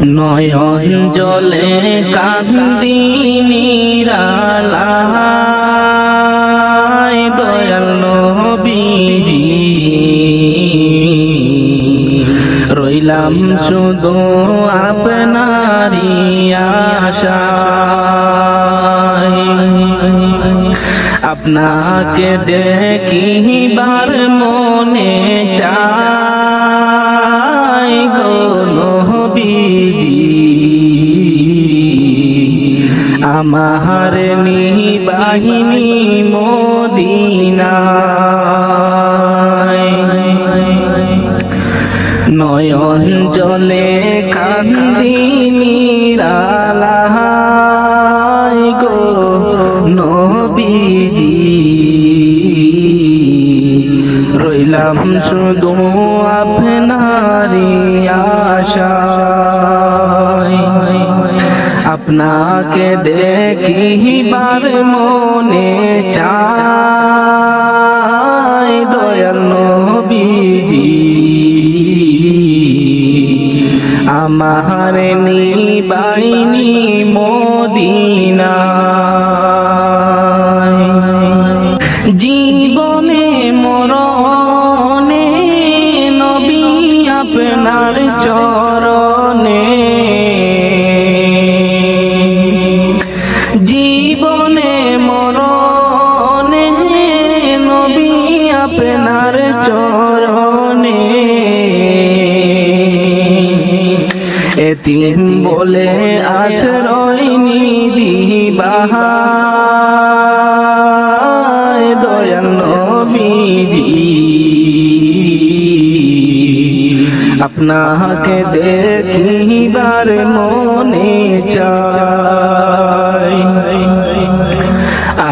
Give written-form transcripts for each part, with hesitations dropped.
নয়ন জলে কান্দি নিরালায় দয়াল নবীজি রইলাম শুধু আপনারই আশায় আপনাকে দেখিবার মনে চায় গো নবীজি আমার নিবাহিনী মদিনায় নয়ন জলে কান্দি নিরালায় গো নবীজি রইলাম শুধু আপনারই আশায় আপনাকে দেখিবার মনে চায় দয়াল নবীজি আমার নিবাহিনী মদিনায় জীবনে মরণে নবী আপনার চরণে জীবনে মরণে নবী আপনার চরণে এতিম বলে আশ্রয় নিদিবাহায় দয়াল নবীজি আপনাকে দেখিবার মনে চায়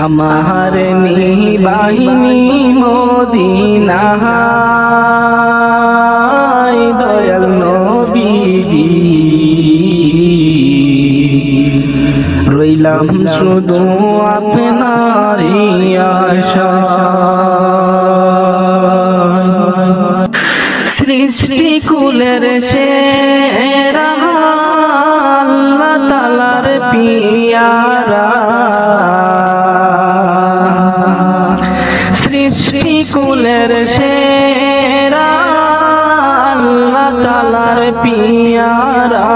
আমার নিবাহিনী মদিনায় দয়াল নবীজি রইলাম শুধু আপনারই আশায় সৃষ্টি কুলের সেরা আল্লাহ তাআলার পিয়ারা সৃষ্টি কুলের সেরা আল্লাহ তাআলার পিয়ারা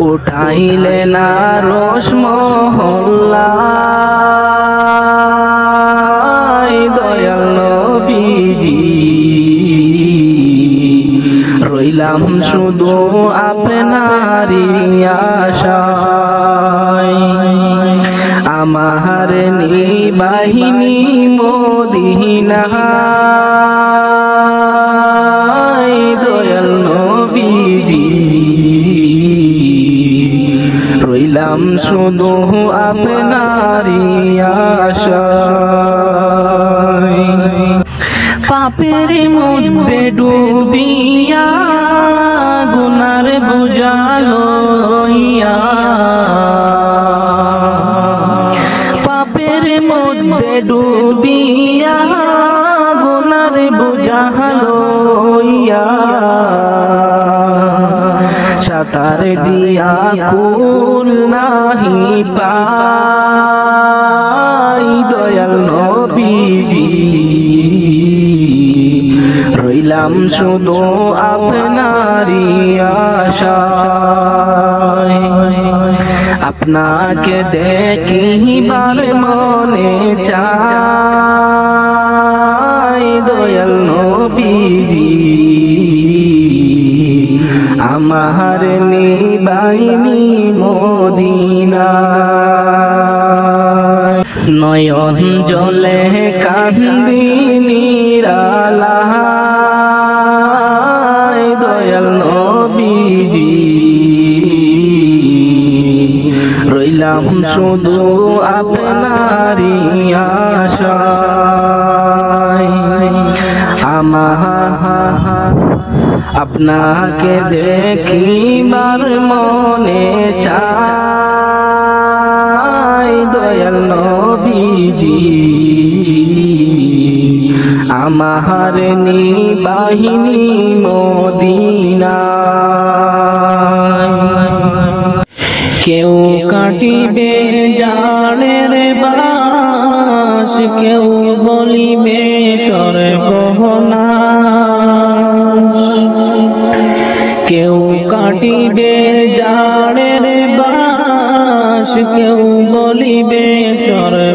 উঠাইলে না রোশ মহল্লায় দয়াল নবীজি রইলাম শুধু আপনারই আশায় আমার নিবাহিনী মদিনায় দয়াল নবীজি রইলাম শুধু আপনারই আশায় পাপের মধ্যে ডুবিয়া গুনার বোঝা লইয়া পাপের মধ্যে ডুবিয়া গুনার বোঝা লইয়া সাতার দিয়া কুল নাহি পাই দয়াল নবীজি রইলাম শুধু আপনারই আশায় আপনাকে দেখিবার মনে চায় দয়াল নবীজি আমার নিবাহিনী মদিনায় নয়ন জলে কান্দি নিরালায় দয়াল নবীজি রইলাম শুধু আপনারই আশায় আপনাকে দেখিবার মনে চায় দয়াল নবীজি আমার নিবাহিনী মদিনা। কেউ কাটিবে জানের বাস, কেউ বলিবে সর্বনাশ। কেউ কাটিবে জানের বাস, কেউ বলিবে সর্বনাশ।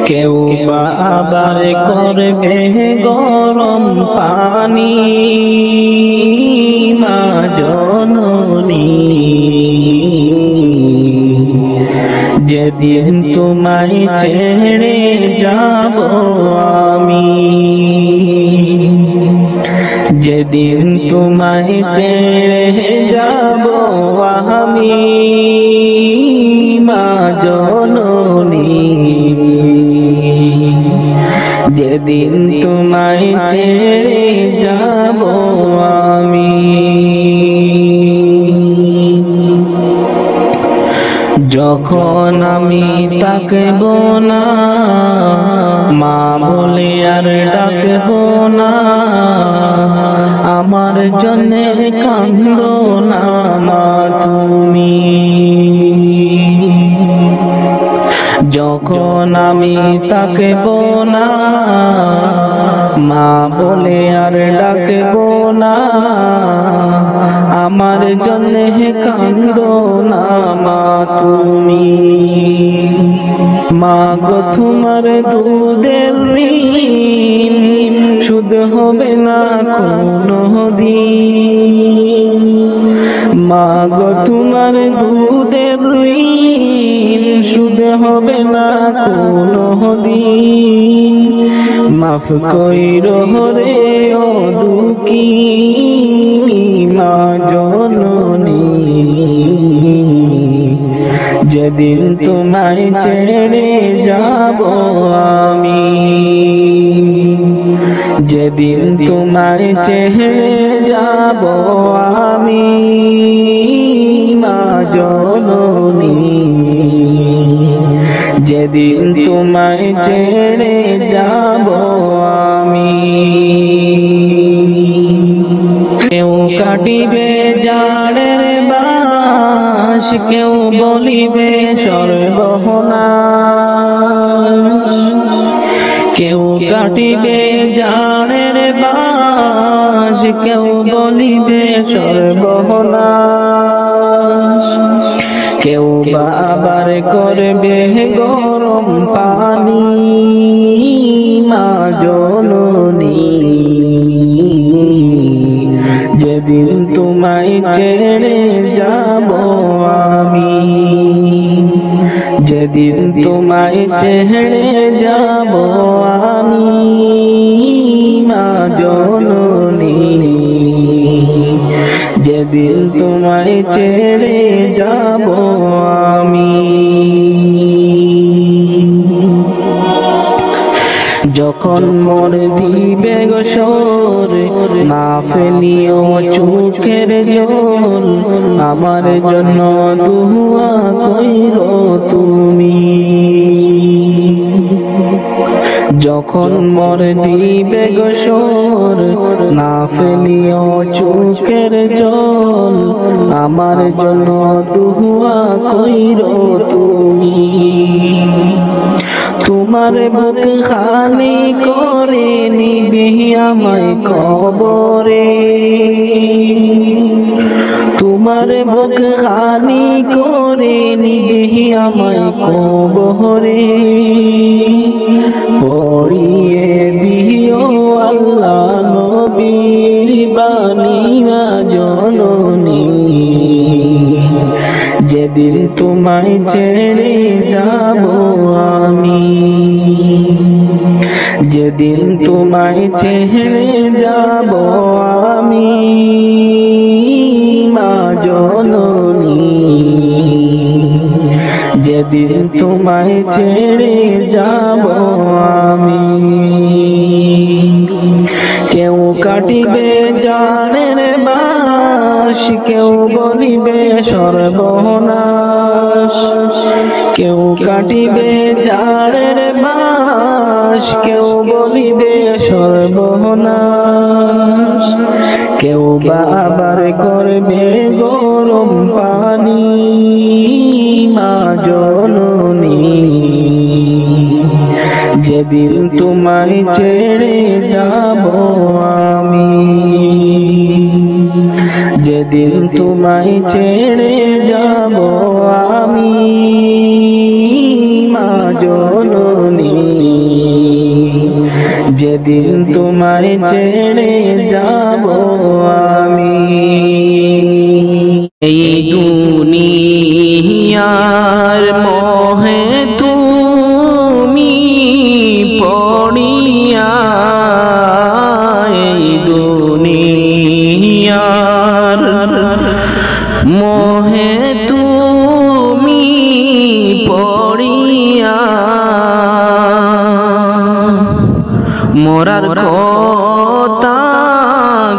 কেউ বা আবার করবে গরম পানি মা জননী। যেদিন তোমায় ছেড়ে যাব আমি, যেদিন তোমায় ছেড়ে যাব আমি মা জননী। যেদিন তোমায় ছেড়ে যাব আমি। যখন আমি তাকব না মা বলে আর ডাকব না, আমার জন্য কান্দো না মা তুমি। যখন আমি তাকব না মা বলে আর ডাকব না, আমার জন্য কান্দো না মা তুমি। মা গো তোমার দুধের ঋণ শুধ হবে না কোনো দিন। মা গো তোমার দুধের ঋণ শুধ হবে না কোনো দিন। মাফ কইরো রে ও দুঃখী মা জননী। যেদিন তোমায় ছেড়ে যাব আমি, যেদিন তোমায় ছেড়ে যাব আমি মা জননী। যেদিন তোমায় ছেড়ে যাব আমি। কেউ কাটিবে জানের বাস, কেউ বলিবে সর্বনাশ। কেউ কাটিবে জানের বাস, কেউ বলিবে সর্বনাশ। কেউ বা আবার করবে গরম পানি মা জননী। যেদিন তোমায় ছেড়ে যাব আমি, যেদিন তোমায় ছেড়ে যাব আমি মা জননী। যেদিন তোমায় ছেড়ে যাব আমি। যখন মোর দিবে গোসর না ফেলিও চোখের জল, আমার জন্য দুয়া কইরো তুমি। যখন মোর দিবে গোসর না ফেলিও চোখের জল, আমার জন্য দুয়া কইরো তুমি। তোমার বুক খালি করে নিবি আমায় কবরে, তোমার বুক খালি করে নিবি আমায় কবরে। পড়িয়ে দিও আল্লাহ নবীর বাণী মা জননী। যেদিন তোমায় ছেড়ে যাব আমি, যেদিন তোমায় ছেড়ে যাব আমি মা জননী। যেদিন তোমায় ছেড়ে যাব আমি। কেউ কাটিবে জানের বাস, কেউ বলিবে সর্বনাশ। কেউ কাটিবে জানের বাস, বাস কেউ বলিবে সর্বনাশ কেউ বা আবার করবে গরম পানি মা জননী যেদিন তোমায় ছেড়ে যাব আমি যেদিন তোমায় ছেড়ে যাব আমি মা জননী যেদিন তোমায় ছেড়ে যাব আমি এই দুনিয়ার মোহে তুমি পড়িয়া এই দুনিয়ার মোহে তুমি পড়িয়া মোরার কথা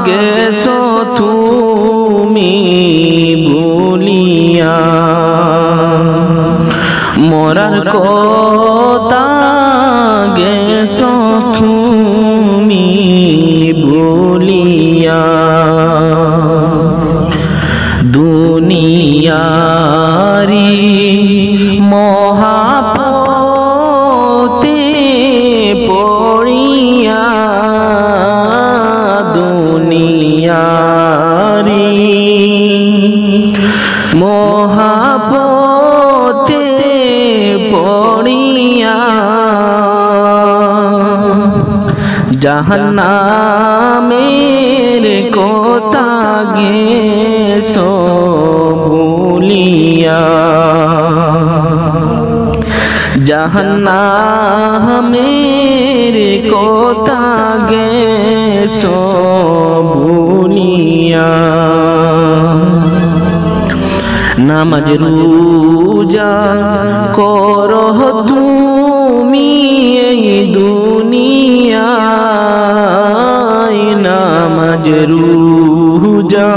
গেছো তুমি ভুলিয়া মোরার কথা গেছো তুমি ভুলিয়া দুনিয়ারি মহাপতে পড়িয়া দুনিয়ারি মহাপতে পড়িয়া জাহান্নামের কথা গেছো ভুলিয়া জাহান্নামের কথা গেছো ভুলিয়া নামাজ রোজা করহ তুমি এই দুনিয়ায় নামাজ রোজা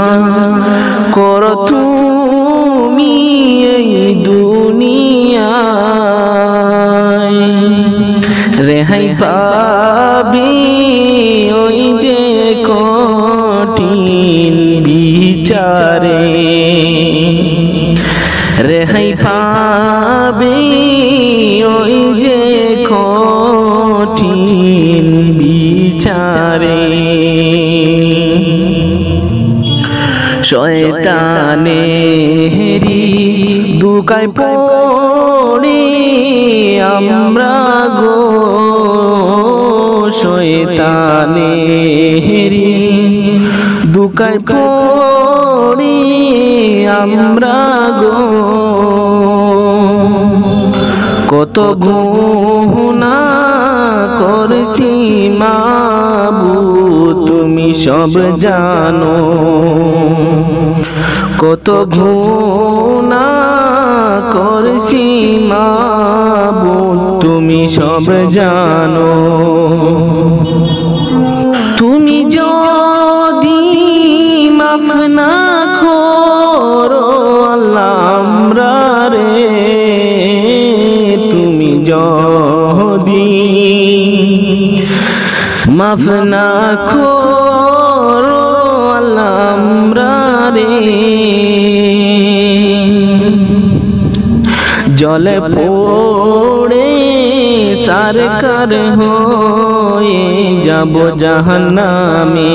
কর তুমি এই দুনিয়ায় রেহাই পাবি ওই যে কঠিন বিচারে রেহাই পাবি ওই যে কঠিন বিচারে শয়তানেরি দুকায় পড়ে আমরা গো শয়তানেরি দুকায় পড়ে আমরা গো কত গুনাহ করছি মাবুদ তুমি সব জানো কত গুনাহ করছি মাবুদ তুমি সব জানো তুমি যদি মাফ না করো আল্লাহ আমরা রে তুমি যদি মাফ না করো আল্লাহ আমরা রে জলে পড়ে সারকার হয়ে যাব জাহান্নামে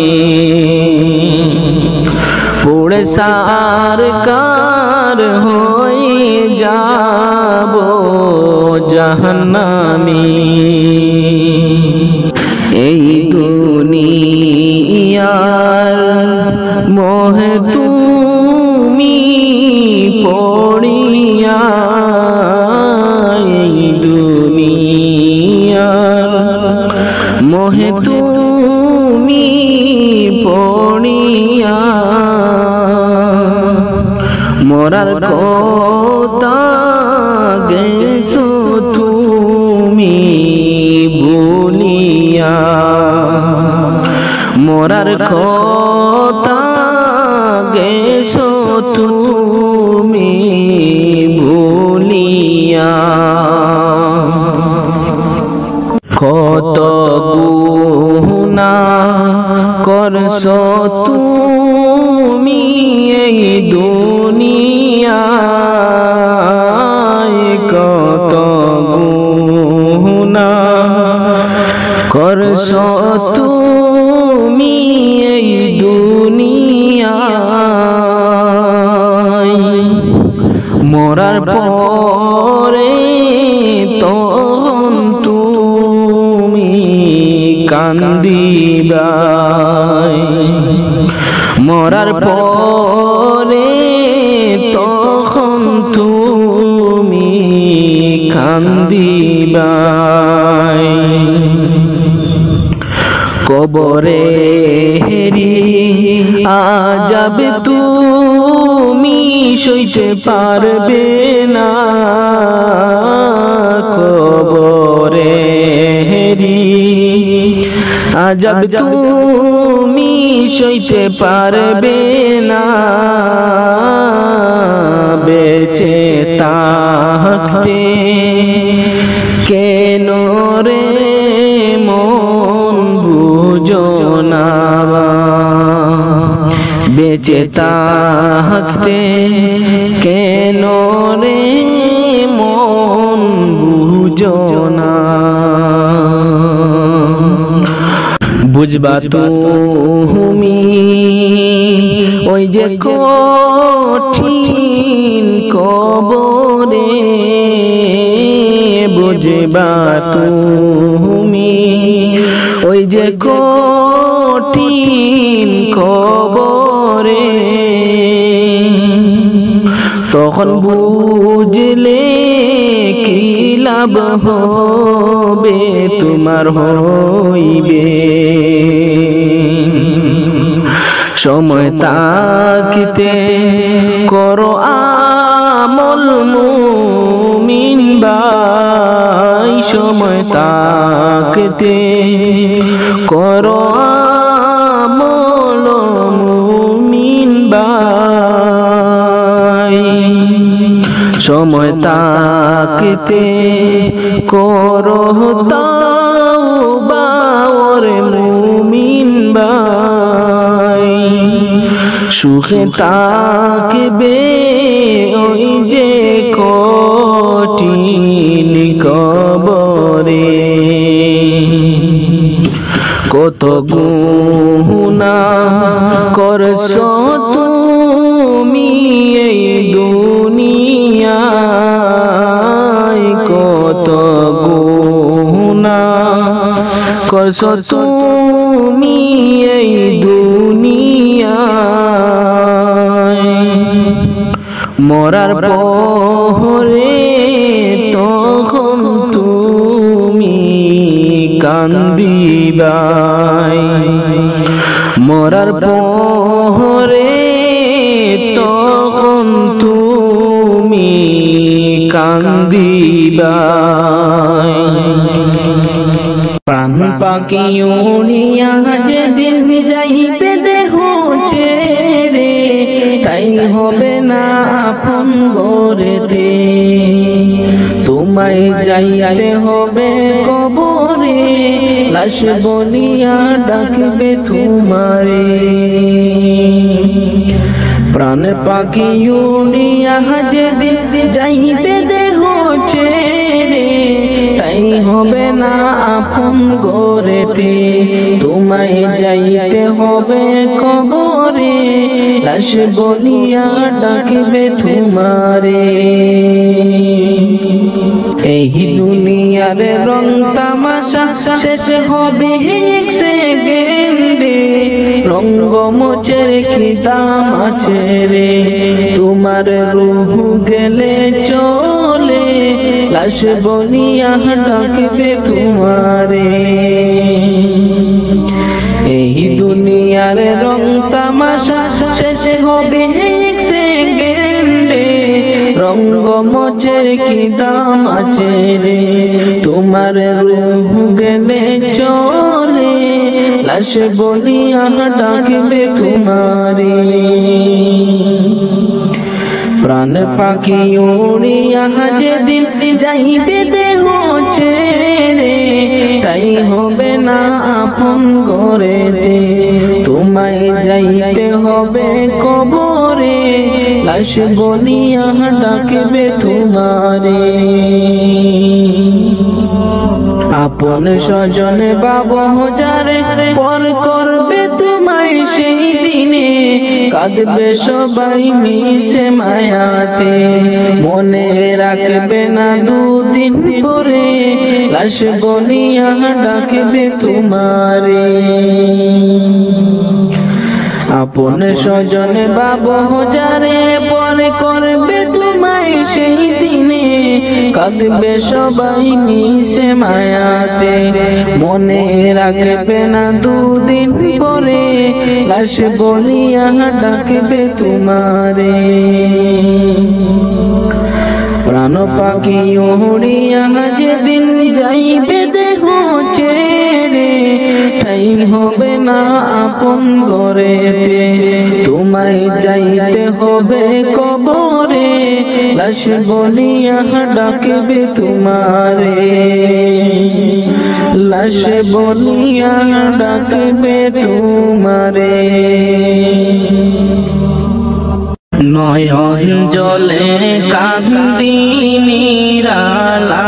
পড়ে সারকার হয়ে যাব জাহান্নামে এই দুনিয়ার মোহে তুমি পড়িয়া এই দুনিয়ার মোহে তুমি পড়িয়া মোরার কথা গেছো তুমি ভুলিয়া মোরার কথা গেছো তুমি ভুলিয়া কত গুনাহ করছো তুমি এই দুনিয়ায়, কত গুনাহ করছো তুমি এই দুনিয়ায়। মরার পরে তখন তুমি কান্দিবা, মরার পরে তখন তুমি কান্দিবা। কবরে হেরি আযাব তুমি সইতে পারবে না, কবরে হেরি আযাব তুমি সইতে পারবে না। বেঁচে থাকতে কেন রে মন বুঝো না, বেঁচে থাকতে কেন রে মন বুঝো না। বুঝবা তুমি ওই যে কঠিন কবরে, বুঝবা তুমি ওই যে কঠিন কবরে। তখন বুঝলে কি লাভ হবে তোমার হইবে, সময় তাকিতে করো আমল মুমিন ভাই, সময় তাকিতে করো আমল মুমিন ভাই, সময় তাকিতে করো তাওবা ওরে মুমিন ভাই। সুখে থাকবে ওই যে কঠিন কবরে, কত গুনাহ করছো তুমি এই দুনিয়ায়, কত গুনাহ করছো তুমি এই দুনিয়ায়। মরার পরে তখন তুমি কান্দিবাই, মরার পরে তখন তুমি কান্দিবাই। প্রাণ পাখি উড়িয়া যেদিন যাইবে দেহ ছেড়ে, তাই হবে না আপন ঘরেতে, তোমায় যাইতে হবে কবরে, লাশ বলিয়া ডাকবে তোমারে। প্রাণ পাখি উড়িয়া যেদিন যাইবে দেহ ছেড়ে, তাই হবে না আপন ঘরেতে, তোমায় যাইতে হবে কবরে, লাশ বলিয়া ডাকবে তোমারে। এই দুনিয়ার রং তামাশা শেষ হবে এক সেকেন্ডে, রঙ্গমঞ্চের কি দাম আছে রে, তোমার রূহ গেলে চলে, লাশ বলিয়া ডাকবে তোমারে। এই দুনিয়ার রং তামাশা শেষ হবে এক সেকেন্ডে, রঙ্গমঞ্চের কি দাম আছে রে, তোমার রূহ গেলে চলে, লাশ বলিয়া ডাকবে তোমারে। প্রাণ পাখি উড়িয়া যেদিন যাইবে দেহ ছেড়ে, তাই হবে না আপন ঘরেতে, তোমায় যাইতে হবে কবরে, লাশ বলিয়া ডাকবে তোমারে। আপন স্বজন বাবা যারে পর করবে তোমায় সেই দিনে, কাঁদবে সবাই মিশে মায়াতে, মনে রাখবে না দুদিন পরে, লাশ বলিয়া ডাকবে তোমারে। আপন স্বজন বাবা যারে পর করবে তোমায় সেই দিনে, কাঁদবে সবাই মিশে মায়াতে, মনে রাখবে না দুদিন পরে, লাশ বলিয়া ডাকবে তোমারে। প্রাণ পাখি উড়িয়া যেদিন যাইবে দেহ ছেড়ে, ঠাই হবে না আপন ঘরেতে, তোমায় যাইতে হবে কবরে, লাশ বলিয়া ডাকবে তোমারে, লাশ বলিয়া ডাকবে তোমারে। নয়ন জলে কান্দি নিরালায়,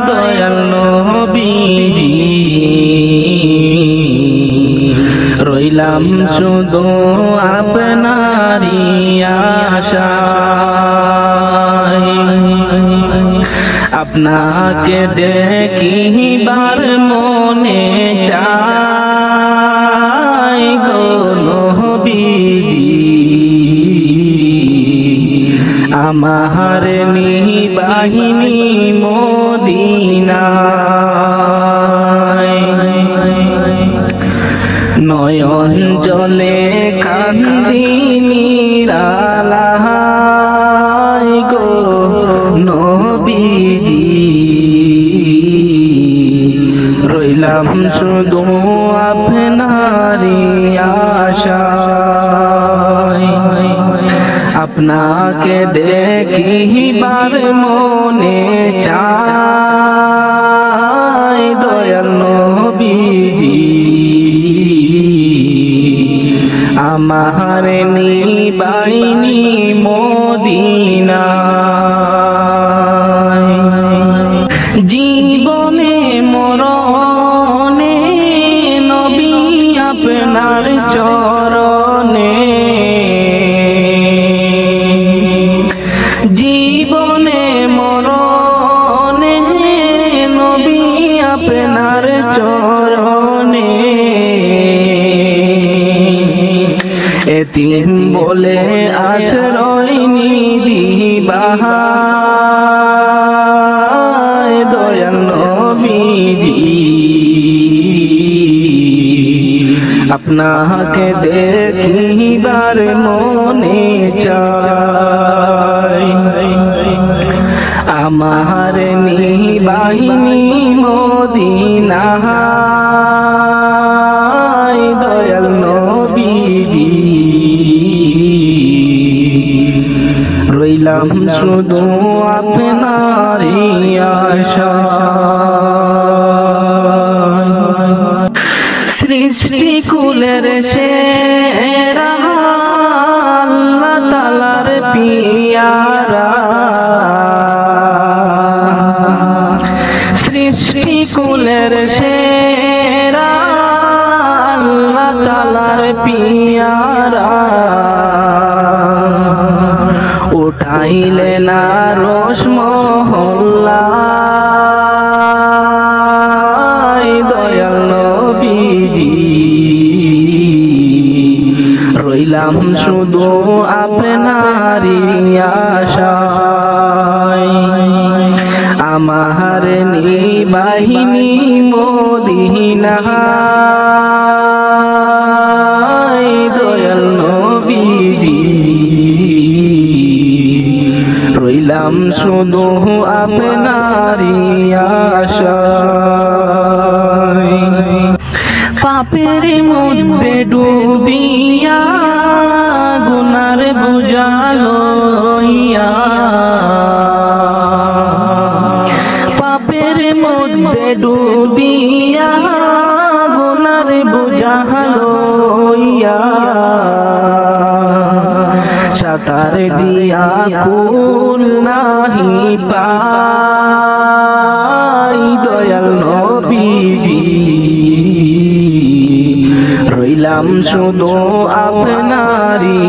দয়াল নবীজি রইলাম শুধু আপনারই আশায়, আপনাকে দেখিবার মনে চায় গো নবীজি, আমার নিবাহিনী মদিনায়। নয়ন জলে কান্দি নিরালায় গো নবীজি, রইলাম শুধু আপনারই আশায়, আপনাকে দেখিবার মনে চায় দয়াল নবীজি, আমার নিবাইনি মদিনায়। জীবনে মরণে নবী আপনার চরণে, জীবনে মরণে নবী আপনার চরণে, এতিম বলে আশ্রয় নিদিবাহায় দয়াল নবীজি, আপনাকে দেখিবার মনে চায়, আমার নিবাহিনী মদিনায় দয়াল নবীজি, রইলাম শুধু আপনারই আশায়। সৃষ্টি কুলের সেরা আল্লাহ তাআলার পিয়ারা, সৃষ্টি কুলের সেরা আল্লাহ তাআলার পিয়ারা, উঠাইলে না রোশ মহল্লায় দয়াল নবীজি, রইলাম শুধু আপনারই আশায়, আমার নিবাহিনী মদিনায় দয়াল নবীজি, রইলাম শুধু আপনারই আশায়। পাপের মধ্যে ডুবিয়া গুনার বোঝা লইয়া, পাপের মধ্যে ডুবিয়া গুনার বোঝা লইয়া, সাঁতার দিয়া কুল নাহি পাই দয়াল নবীজি, রইলাম শুধু আপনারই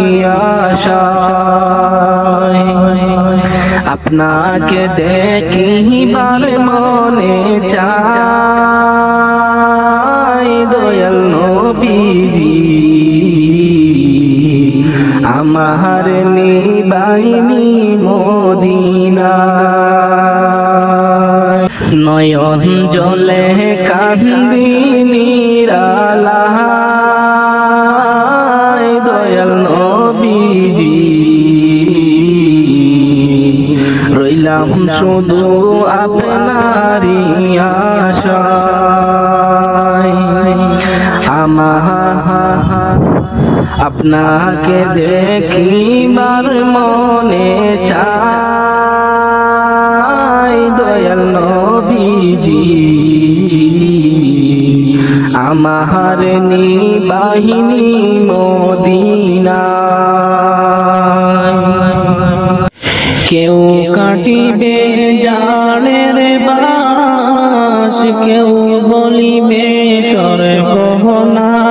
আশায়। আপনাকে দেখিবার মনে চাই দয়াল নবীজি, আমার নিবাইনি মদিনায়। নয়ন জলে কান্দি নিরালায় দয়াল নবীজি, রইলাম শুধু আপনারই আশায়। আপনাকে দেখিবার মনে চাই দয়াল নবীজি, আমার নিবাহিনী মদিনায়। কেউ কাটিবে জানের বাস, কেউ বলিবে সর্বনাশ,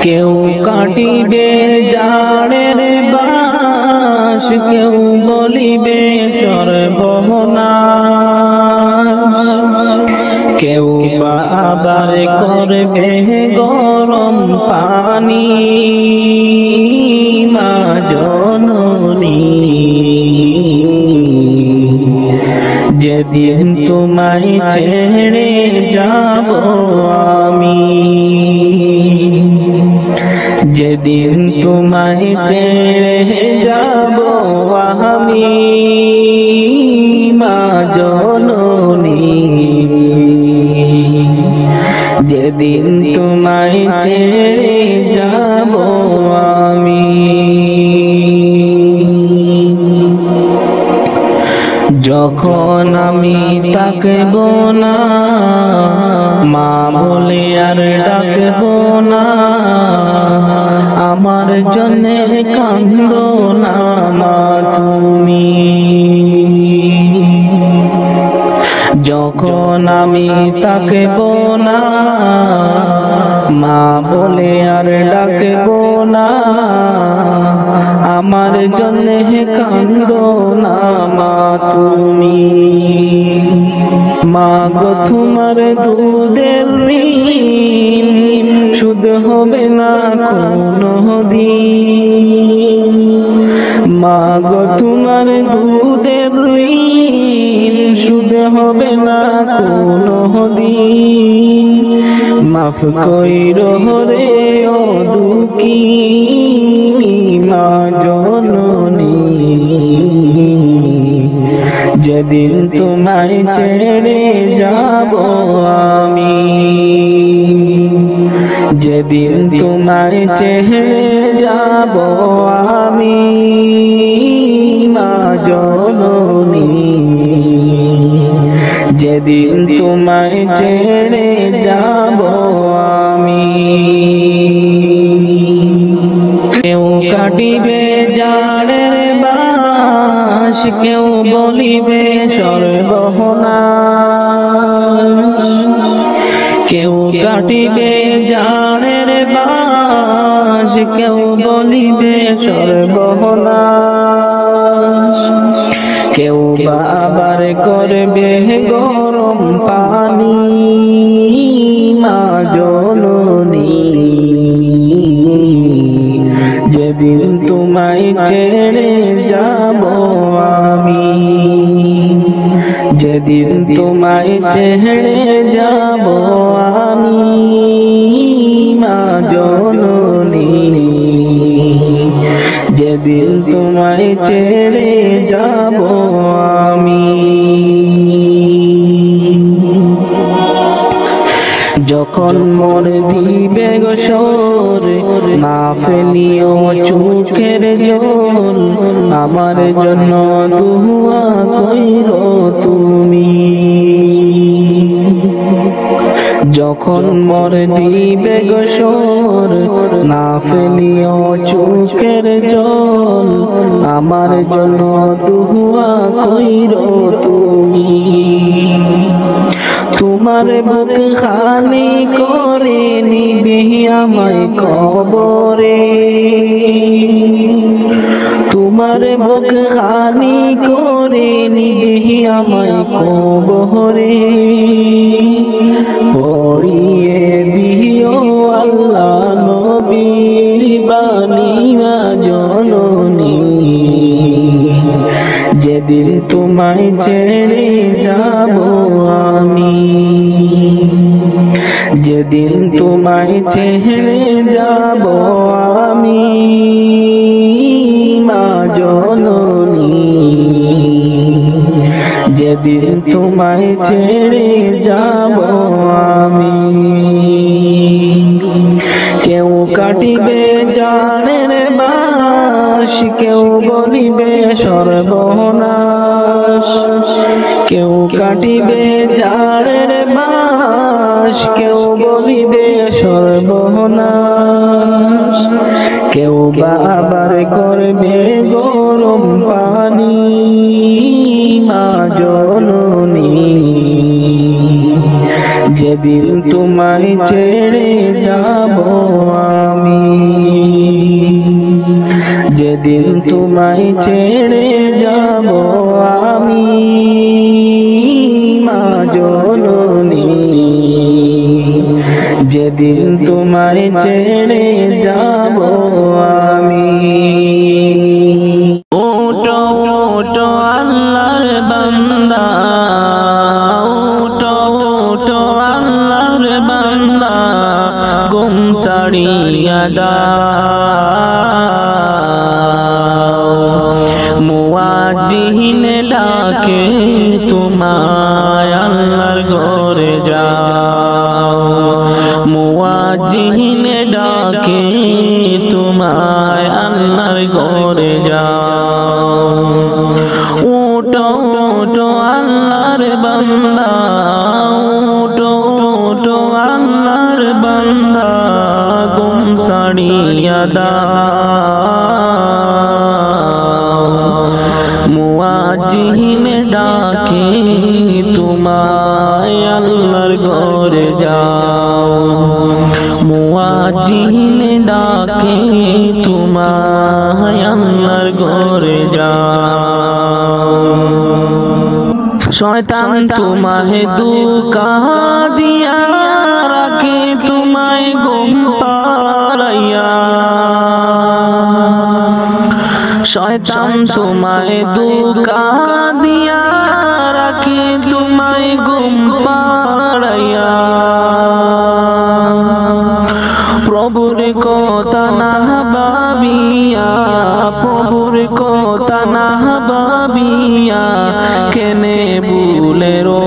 কেউ কাটিবে জানের বাস, কেউ বলিবে সর্বনাশ, কেউ বা আবার করবে গরম পানি মা জননী, যেদিন তোমায় ছেড়ে যাব আমি, যেদিন তোমায় ছেড়ে যাব আমি মা জননী, যেদিন তোমায় ছেড়ে যাব আমি। যখন আমি তাকব না মা বলে আর ডাকব না, আমার জন্য কান্দো না মা তুমি। যখন আমি তাকব না মা বলে আর ডাকব না, আমার জন্য কান্দো না মা তুমি। মা গো তোমার দুধের ঋণ শুধ হবে না কোনো দিন, মা গো তোমার দুধের ঋণ শুধ হবে না কোনো দিন। মাফ কইরো রে ও দুঃখী মা জননী, যেদিন তোমায় ছেড়ে যাব আমি, যেদিন তোমায় ছেড়ে যাব আমি মা জননী, যেদিন তোমায় ছেড়ে যাব আমি। কেউ কাটিবে জাড়ের বাস, কেউ বলিবে সর্বনাশ, কেউ কাটিবে জাড়ের বাস, কেউ বলিবে সর্বনাশ, কেউ আবার করবে গরম পানি মা জননী, যেদিন তোমায় ছেড়ে যাব আমি, যেদিন তোমায় ছেড়ে যাব আমি মা জননী, যেদিন তোমায় ছেড়ে যাব আমি। যখন মোর দিবে গোসর না ফেলিও চোখের জল আমার জন্য দুয়া কইরো তুমি যখন মোর দিবে গোসর না ফেলিও চোখের জল আমার জন্য দুয়া কইরো তুমি তোমার বুক খালি করে নিবে আমায় কবরে তোমার বুক খালি করে নিবে আমায় কবরে পড়িয়ে দিও আল্লাহ নবীর বাণী জননী যেদিন তোমায় ছেড়ে যাব আমি যেদিন তোমায় ছেড়ে যাব আমি মা জননী যেদিন তোমায় ছেড়ে যাব আমি কেউ কাটিবে জানের বাস কেউ বলিবে সর্বনাশ কেউ কাটিবে জানের বাস কেউ বলিবে সর্বনাশ কেউ আবার করবে গরম পানি মা জননী যেদিন তোমায় ছেড়ে যাব আমি যেদিন তোমায় ছেড়ে যাব আমি মা জননী যেদিন তোমায় ছেড়ে যাব আমি ওটো ওটো আল্লাহর বান্দা ওটো ওটো আল্লাহর বান্দা গুম ছাড়িয়া দাও মুয়াজ্জিন ডাকে তোমায় আল্লাহর ঘরে যাও মুয়াজ্জিন ডাকে তোমায় আল্লাহর ঘরে যাও ওটো ওটো আল্লাহর বান্দা ওটো ওটো আল্লাহর বান্দা গুম ছাড়িয়া দাও মুয়াজ্জিন ডাকে তোমায় আল্লাহর ঘরে যাও মুয়াজ্জিন ডাকে তোমায় আল্লাহর ঘরে যাও শয়তান তোমায় ধোঁকা দিয়া রাখে তোমায় ঘুম পাড়াইয়া শয়তান তোমায় ধোঁকা দিয়া রাখে তোমায় ঘুম পাড়াইয়া প্রভুর কথা না ভাবিয়া প্রভুর কথা না ভাবিয়া কেনে ভুলে রো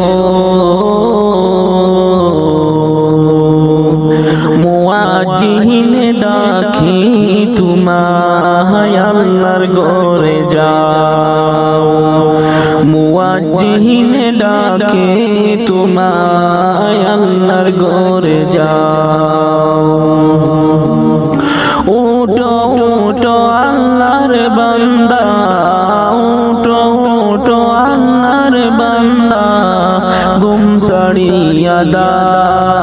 মুয়াজ্জিন ডাকি তোমায় আল্লাহর ঘরে যাও মুয়াজ্জিন ডাকে তোমায় আল্লাহর ঘরে যাও ওটো ওটো আল্লাহর বান্দা ওটো ওটো আল্লাহর বান্দা গুম ছাড়িয়া দাও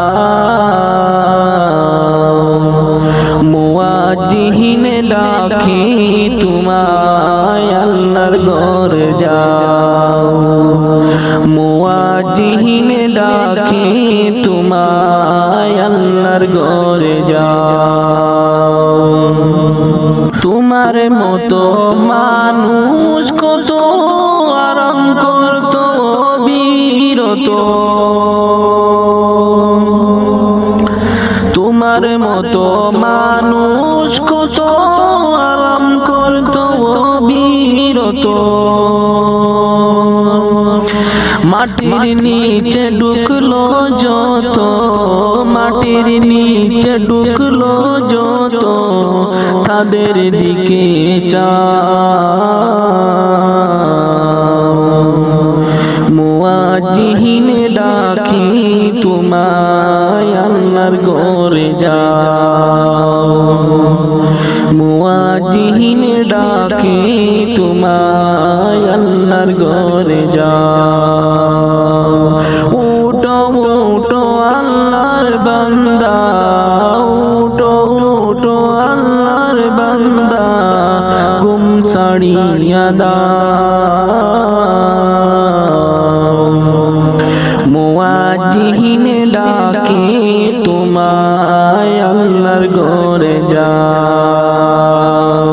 মুয়াজ্জিন ডাকে তোমায় আল্লাহর ঘরে যাও মুয়াজ্জিন ডাকে তোমায় আল্লাহর ঘরে যাও তোমার মতো মানুষ কত আরাম করত বিরত তোমার মতো মানুষ কত আরাম করত বিরত মাটির নিচে ঢুকলো যত মাটি মাটির নিচে ঢুকলো যত তাদের দিকে চাও মুয়াজ্জিহিন ডাকি তোমায় আল্লাহর ঘরে যাও মুয়াজ্জিহিন ডাকি তোমায় আল্লাহর ঘরে যাও উঠো উঠো আল্লাহর বান্দা উঠো উঠো আল্লাহর বান্দা ঘুম ছাড়িয়া দাও মুয়াজ্জিহিন ডাকে তোমায় আল্লাহর ঘরে যাও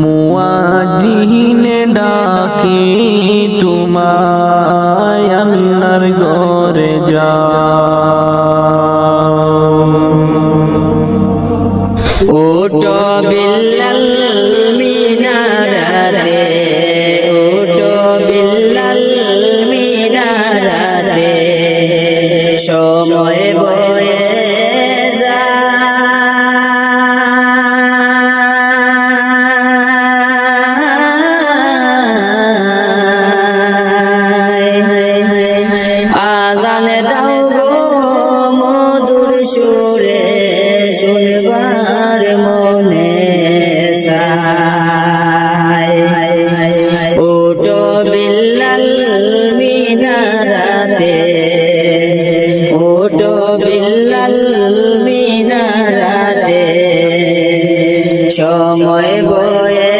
মুয়াজ্জিহিন ডাকে তোমায় আল্লাহর ঘরে যাও ওটো বিল্লাল মিনারাতে ওটো বিল্লাল মিনারাতে সময় বয়ে আজান দাও গো মধুর সুরে শুনবার মনে চায় ওটো বিল্লাল মিনারাতে ওটো বিল্লাল মিনারাতে সময় বয়ে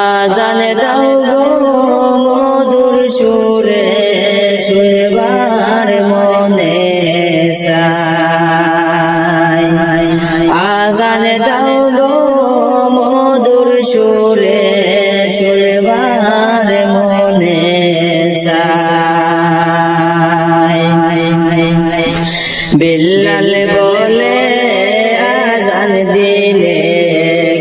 আজান দাও গো মধুর সুরে শুনবার মনে চায় আজান দাও গো মধুর সুরে শুনবার মনে চায় বিল্লাল বলে আজান দিলে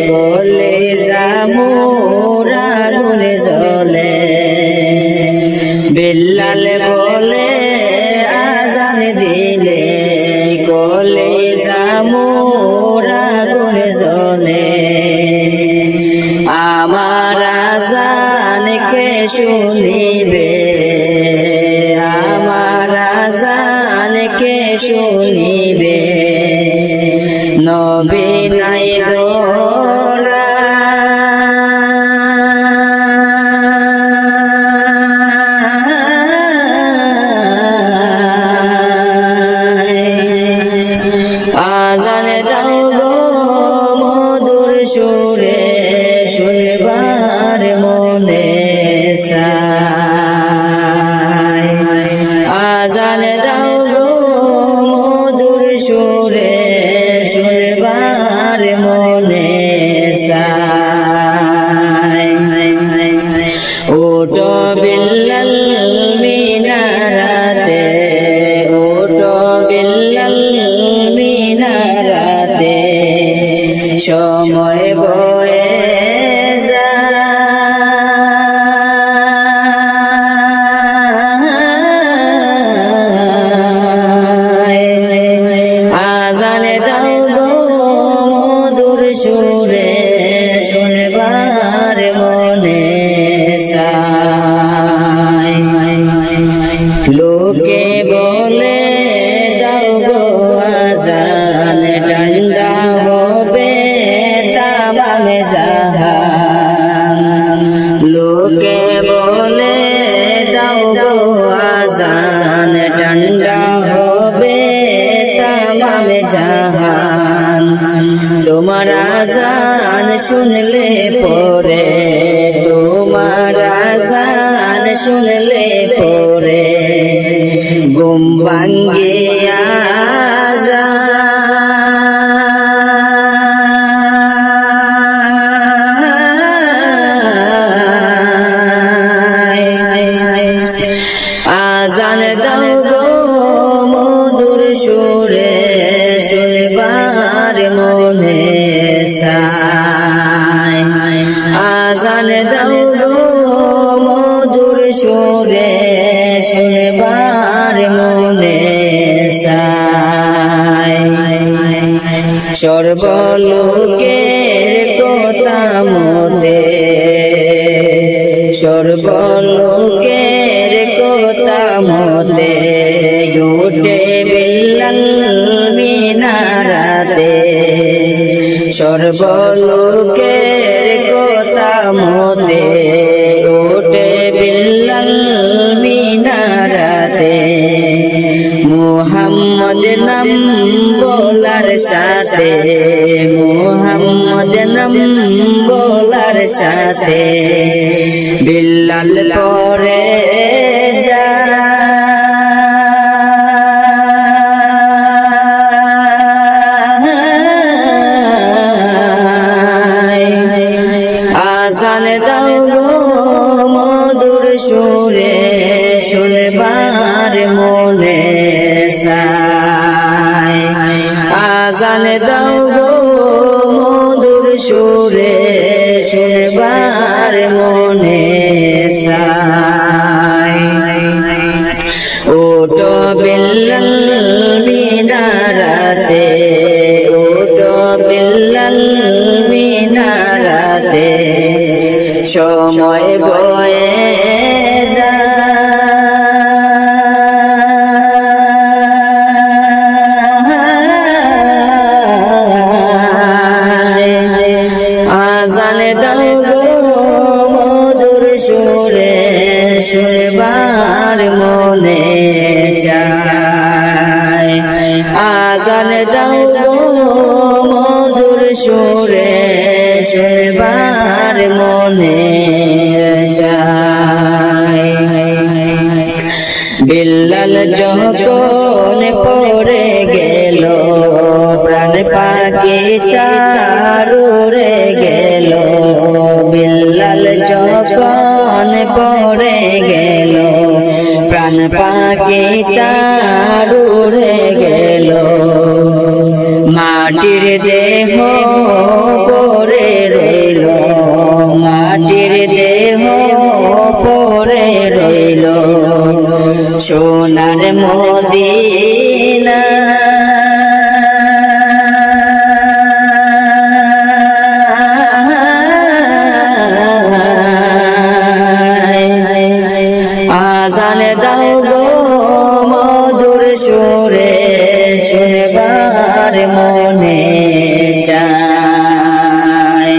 কোলে জামুর আগুন জ্বলে বিল্লাল বলে আজান দিলে কোলে জামুর আগুন জ্বলে আমার আজান কে শুনিবে আমার আজান কে শুনিবে নবী নাই দোরা আজান দাও গো মধুর সুরে শুনবার মনে চায় আজান দাও গো মধুর সুরে শুনবার মনে চায় ওটো বিল্লাল মিনারাতে ওটো বিল্লাল মিনারাতে সময় বয়ে আজান দাও গো মধুর সুরে শুনবার মনে চায় লোকে বলে দাও গো আজান ঠান্ডা হবে তামাম জাহান লোকে বলে দাও গো আজান ঠান্ডা হবে তামাম জাহান তোমার আজান শুনলে পরে তোমার আজান শুনলে পরে ঘুম ভাঙ্গিয়া আজান দাও গো মধুর সুরে শুনবার মনে সায় আজান দাও গো মধুর সুরে শুনবার মনে চায় সর্বলোকের কথা মতে সর্বলোকের কথা মতে উঠে বিল্লাল মিনারাতে সর্বলোকের কথা মতে উঠে বিল্লাল মিনারাতে মুহাম্মদ নাম বলার সাথে মুহাম্মদ নাম বলার সাথে বিল্লাল পরে আজান দাও গো মধুর সুরে শুনবার মনে চায় আজান দাও গো মধুর সুরে শুনবার মনে চায় ওটো বিল্লাল মিনারাতে ওটো বিল্লাল মিনারাতে সময় বয়ে আজান দাও গো মধুর সুরে শুনবার মনে চায় আজান দাও গো মধুর সুরে শুনবার মনে চায় বিল্লাল যখন পড়ে গেল প্রাণ পাখি তার উড়ে গেল বিল্লাল যখন পড়ে গেল প্রাণ পাখি তার উড়ে গেল মাটির দেহ পড়ে রইল মাটির দেহ পড়ে রইল সোনার মদিনা আজান দাও গো মধুর সুরে শুনবার মনে চায়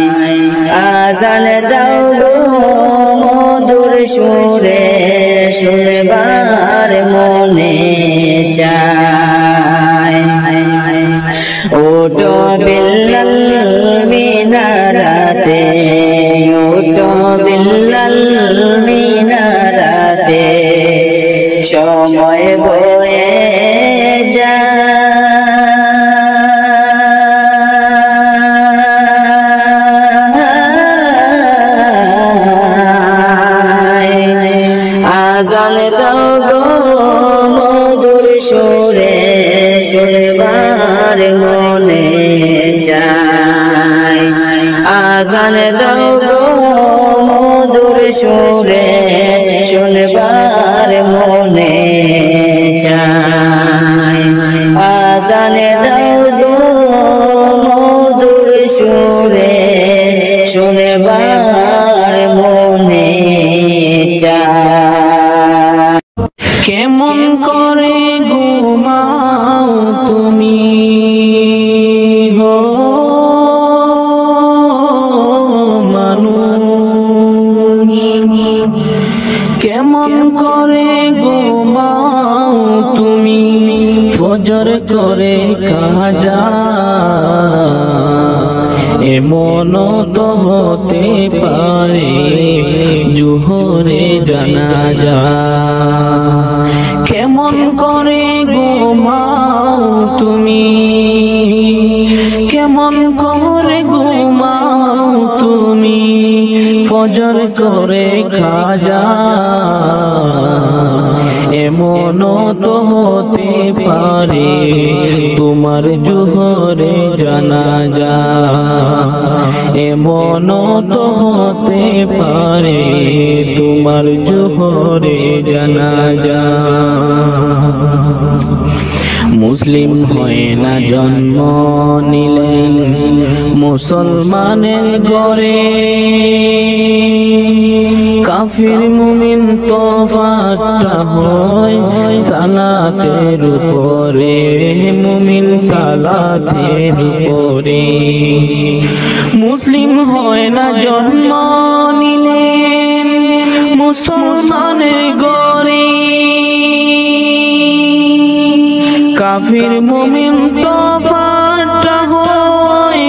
আজান দাও গো মধুর সুরে শুনবার মনে চায় ওটো বিল্লাল মিনারাতে ওটো বিল্লাল মিনারাতে সময় বয়ে আজান দাও গো মধুর সুরে শুনবার মনে চায় আজান দাও গো মধুর সুরে শুনবার মনে চায় আজান দাও গো মধুর সুরে শুনবার মনে চায় কেমন করে ঘুমাও তুমি হো মানুষ কেমন করে ঘুমাও তুমি ফজর করে কাজা এমন তো হতে পারে জোহরে জানাজা কেমন করে ঘুমাও তুমি কেমন করে ঘুমাও তুমি ফজর করে খাজা এমন তো হতে পারে তোমার জোহরে জানাজা, এমন তো হতে পারে তোমার জোহরে জানাজা। মুসলিম হয় না জন্ম নিলেন মুসলমানের ঘরে, কাফির মুমিন তফাতটা হয় সালাতের উপরে, মুমিন সালাতের উপরে। মুসলিম হয় না জন্ম নিলেন মুসলমানের ঘরে, কাফির মুমিন তফাতটা হয়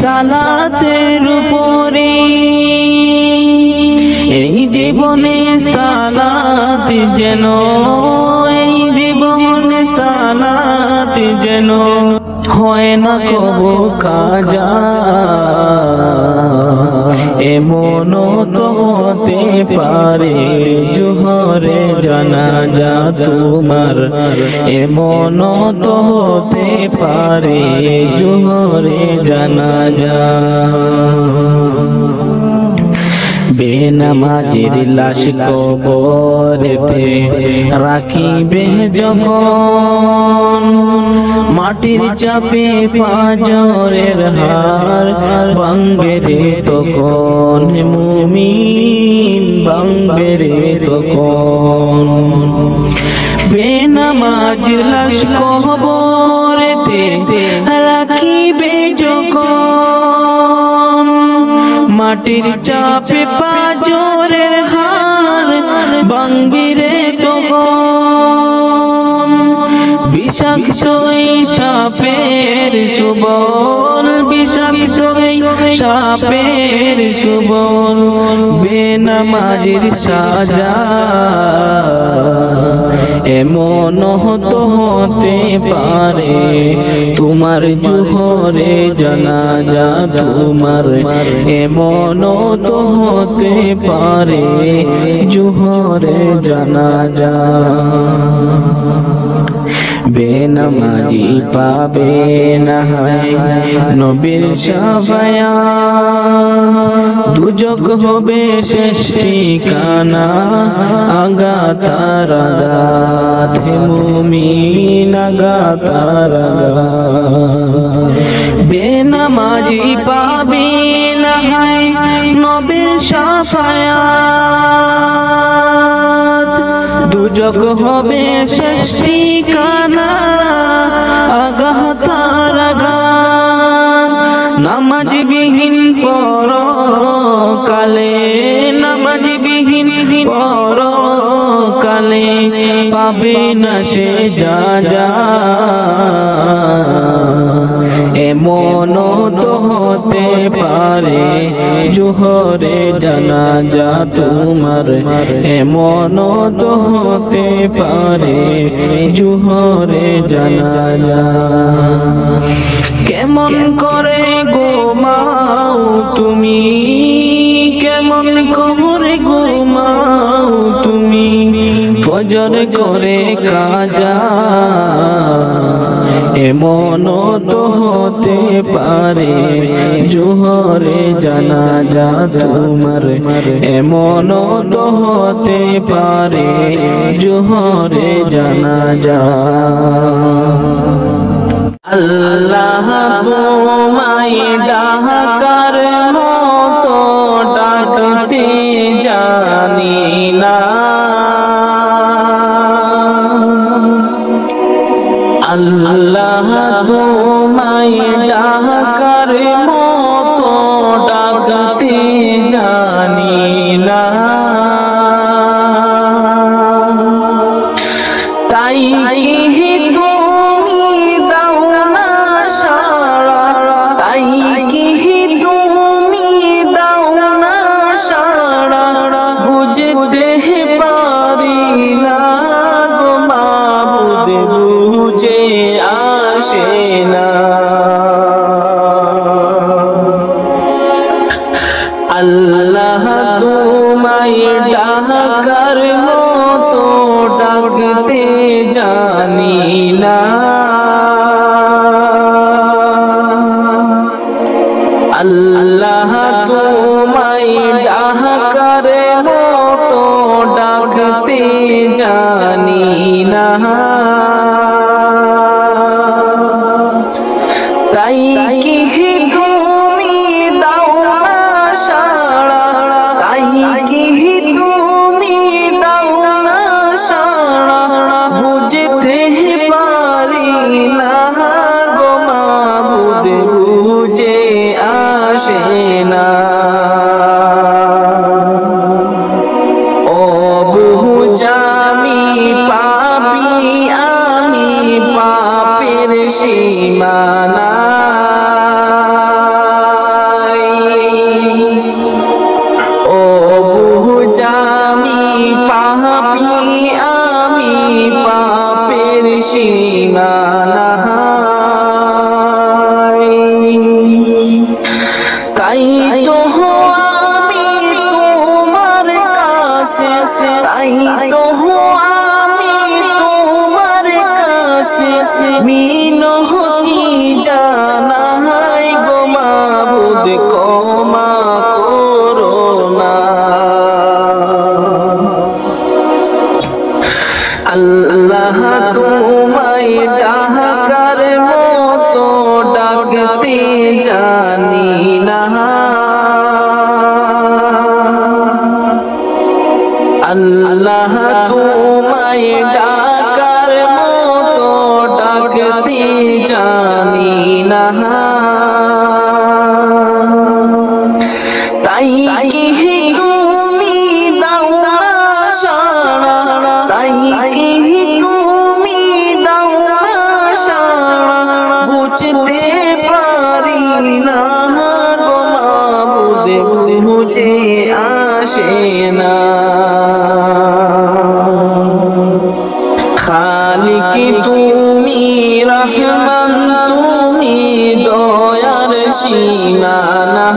সালাতের উপরে। এই জীবনে সালাত যেন, এই জীবনে সালাত যেন হয় না কবু কাজা, এমন তো হতে পারে জোহরে জানাজা তোমার, এমন তো হতে পারে জোহরে জানাজা। বেনামাজির লাশ কবরেতে রাখিবে যখন, মাটির চাপে পাঁজরের হার ভাঙবে রে তখন, মুমিন ভাঙবে রে তখন। বেনামাজির লাশ কবরেতে রাখিবে যখন, মাটির চাপে পাঁজরের হার ভাঙবে রে তখন। বিষাক্ত সাপের সুবল, বিষাক্ত সাপের সুবল, বেনামাজির সাজা, এমন তো হতে পারে তোমার জোহরে জানাজা তোমার, এমন তো হতে পারে জোহরে জানাজা। বেনামাজি পাবে না নবীর শাফায়াত, দুজক হবে শেষ ঠিকানা আগাতার আগাত, হে মুমিন আগাতার আগাত। বেনামাজি পাবে না নবীর শাফায়াত, দুজক হবে শেষ ঠিকানা আগাতার আগাত। নামাজ বিহীন পরকালে, নামাজ বিহীন পরকালে পাবে না সে যা, এমন তো হতে পারে জোহরে জানাজা তোমার, এমন তো হতে পারে জোহরে জানাজা। কেমন করে ঘুমাও তুমি, কেমন করে ঘুমাও তুমি, ফজর করে কাজা, এমন তো হতে পারে জোহরে জানাজা তোমার, এমন তো হতে পারে জোহরে জানাজা। আল্লাহ তোমায় ডাকার মতো ডাকতে জানি না, আল্লাহ তোমায় ডাকার মতো ডাকতে জানি না, তাই কি তুমি দাও না সাড়া, তাই কি তুমি দাও না সাড়া, বুঝতে পারি না গো মাবুদ, বুঝে আসে না। আল্লাহ তোমায় ডাকার মতো ডাক আল্লাহ তোমায় ডাকার মতো ডাকতে জানি না, তাই কি তুমি দাও না সাড়া, তাই কি তুমি দাও না সাড়া, বুঝতে পারি না গো মাবুদ, বুঝে আসে না। ও বুঝামি পাপি আমি পাপের সীমানা, ও বুঝামি পাপি আমি পাপের সীমানা, তাই তো আমি তোমার কাছে, তাই তো আমি তোমার কাছে মিনতি জানাই গো মাবুদ, ক্ষমা করো না। আল্লাহ তোমায় ডাকার মতো ডাকতে জানি না, আল্লাহ তোমায় ডাকার মতো ডাকতে জানি না, তাই কি তুমি দাও না সাড়া, তাই কি তুমি দাও না সাড়া, বুঝতে পারি না গো মাবুদ, বুঝে আসে না। খালিক তুমি রহমান তুমি দয়ার সীমানা,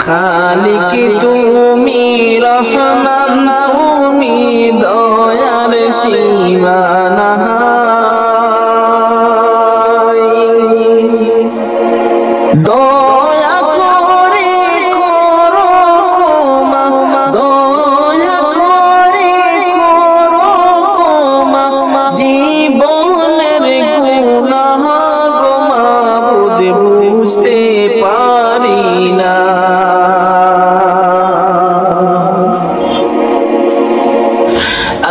খালিক তুমি রহমান তুমি দয়ার সীমানা, দয়া করে করো ক্ষমা, দয়া করে করো ক্ষমা, জীবনের গুনাহ গো মাবুদ, বুঝতে পারি না।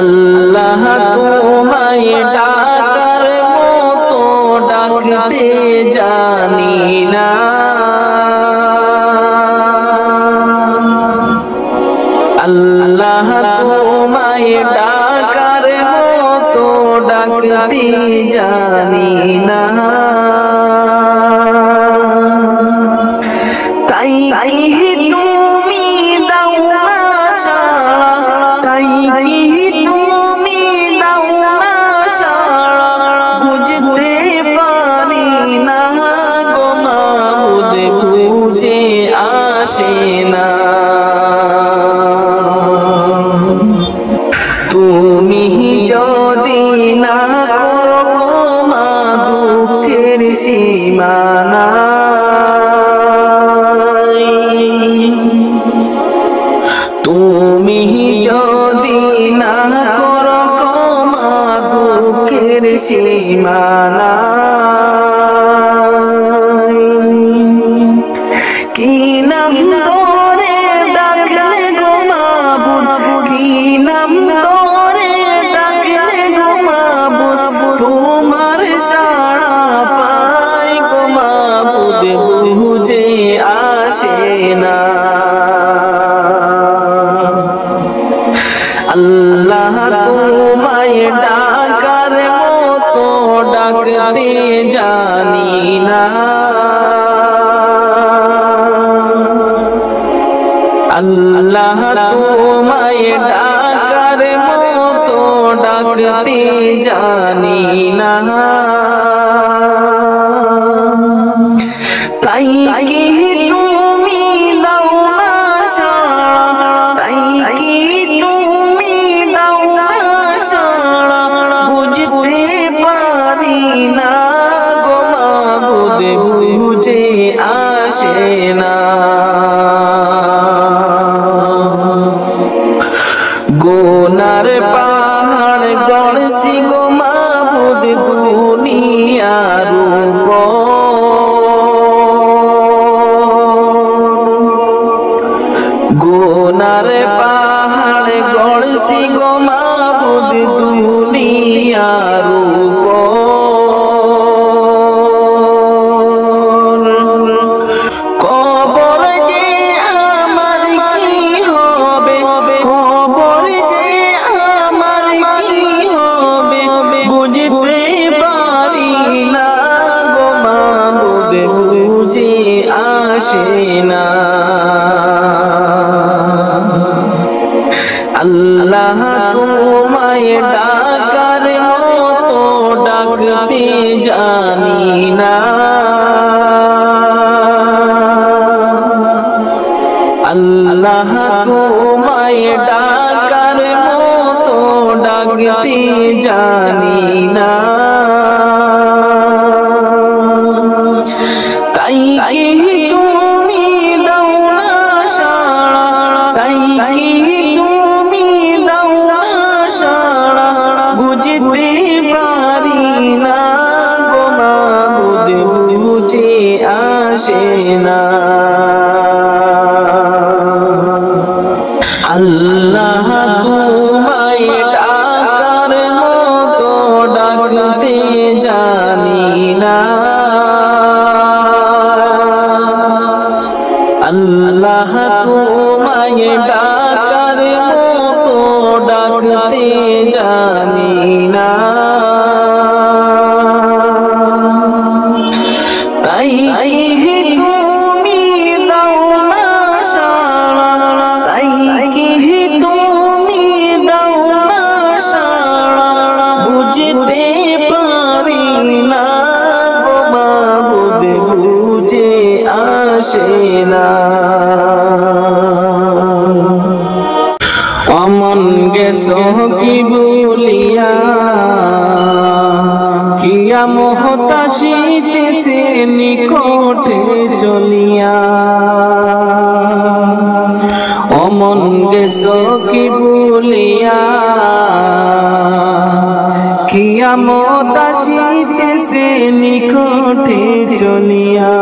আল্লাহ তোমায় ডাকার মতো ডাকতে জানি না, আল্লাহ তোমায় ডাকার মতো ডাকতে জানি না, তাই তুমি দাও না সাড়া, তাই কি তুমি দাও না সাড়া, বুঝতে পারি না গো মাবুদ, বুঝে আসে না। তুমি যদি না করো ক্ষমা, দুঃখের সীমানা, তুমি যদি না করো ক্ষমা, দুঃখের সীমানা, কি নাম ধরে ডাকলে গো মাবুদ, কি নাম ধরে ডাকলে গো মাবুদ, তোমার সাড়া পাই গো মাবুদ, বুঝে আসে না। আল্লাহ তোমায় ডাকার মতো ডাকতে জানি না, আল্লাহ তোমায় ডাকার মতো ডাকতে জানি না, তাই কি তুমি দাও না সাড়া, তাই কি তুমি দাও না সাড়া, বুঝতে পারি না আসে না। গুনার পাহাড় গড়ছি গো মাবুদ দুনিয়ার উপর, গুনার পাহাড় গড়ছি গো মাবুদ দুনিয়ার উপর। কবর যে আমার কি হবে, কবর যে আমার কি হবে, বুঝতে পারি না গো মাবুদ, বুঝে আসে না। আল্লাহ তোমায় ডাকার মতো ডাকতে জানি না, আল্লাহ তোমায় ডাকার মতো ডাকতে জানি না। তাই কি তুমি দাও না সাড়া, তাই কি তুমি দাও না সাড়া, বুঝতে পারি না গো মাবুদ, বুঝে আসে না। আল্লাহ তোমায় ডাকার মতো ডাকতে জানি না, আল্লাহ তোমায় ডাকার মতো ডাকতে জানি না। তাই কি তুমি দাও না সাড়া, তাই কি তুমি দাও না সাড়া, বুঝতে পারি না গো মাবুদ, বুঝে আসে না। অমন গেছো কি বলিয়া, কিয়া মহতাশিতেছে নিকটে চলিয়া। অমন গেছো কি বলিয়া, কিয়া মহতাশিতেছে নিকটে চলিয়া।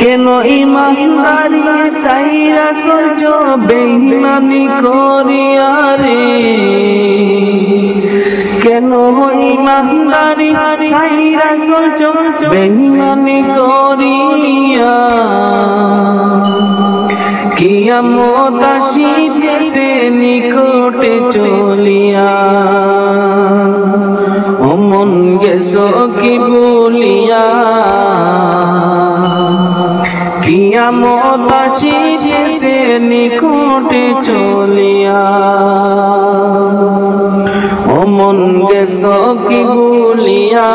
কেন ইমানদারি সাইরা সহ্য বেঈমানি করিয়া রে, কেন ইমানদারি সাইরা সহ্য বেঈমানি করিয়া। কিয়ামত আসিতেছে নিকটে চলিয়া, অমন গেছো কি বলিয়া। কিয়ামত আসিতেছে নিকটে চলিয়া, অমন গেছো কি বলিয়া।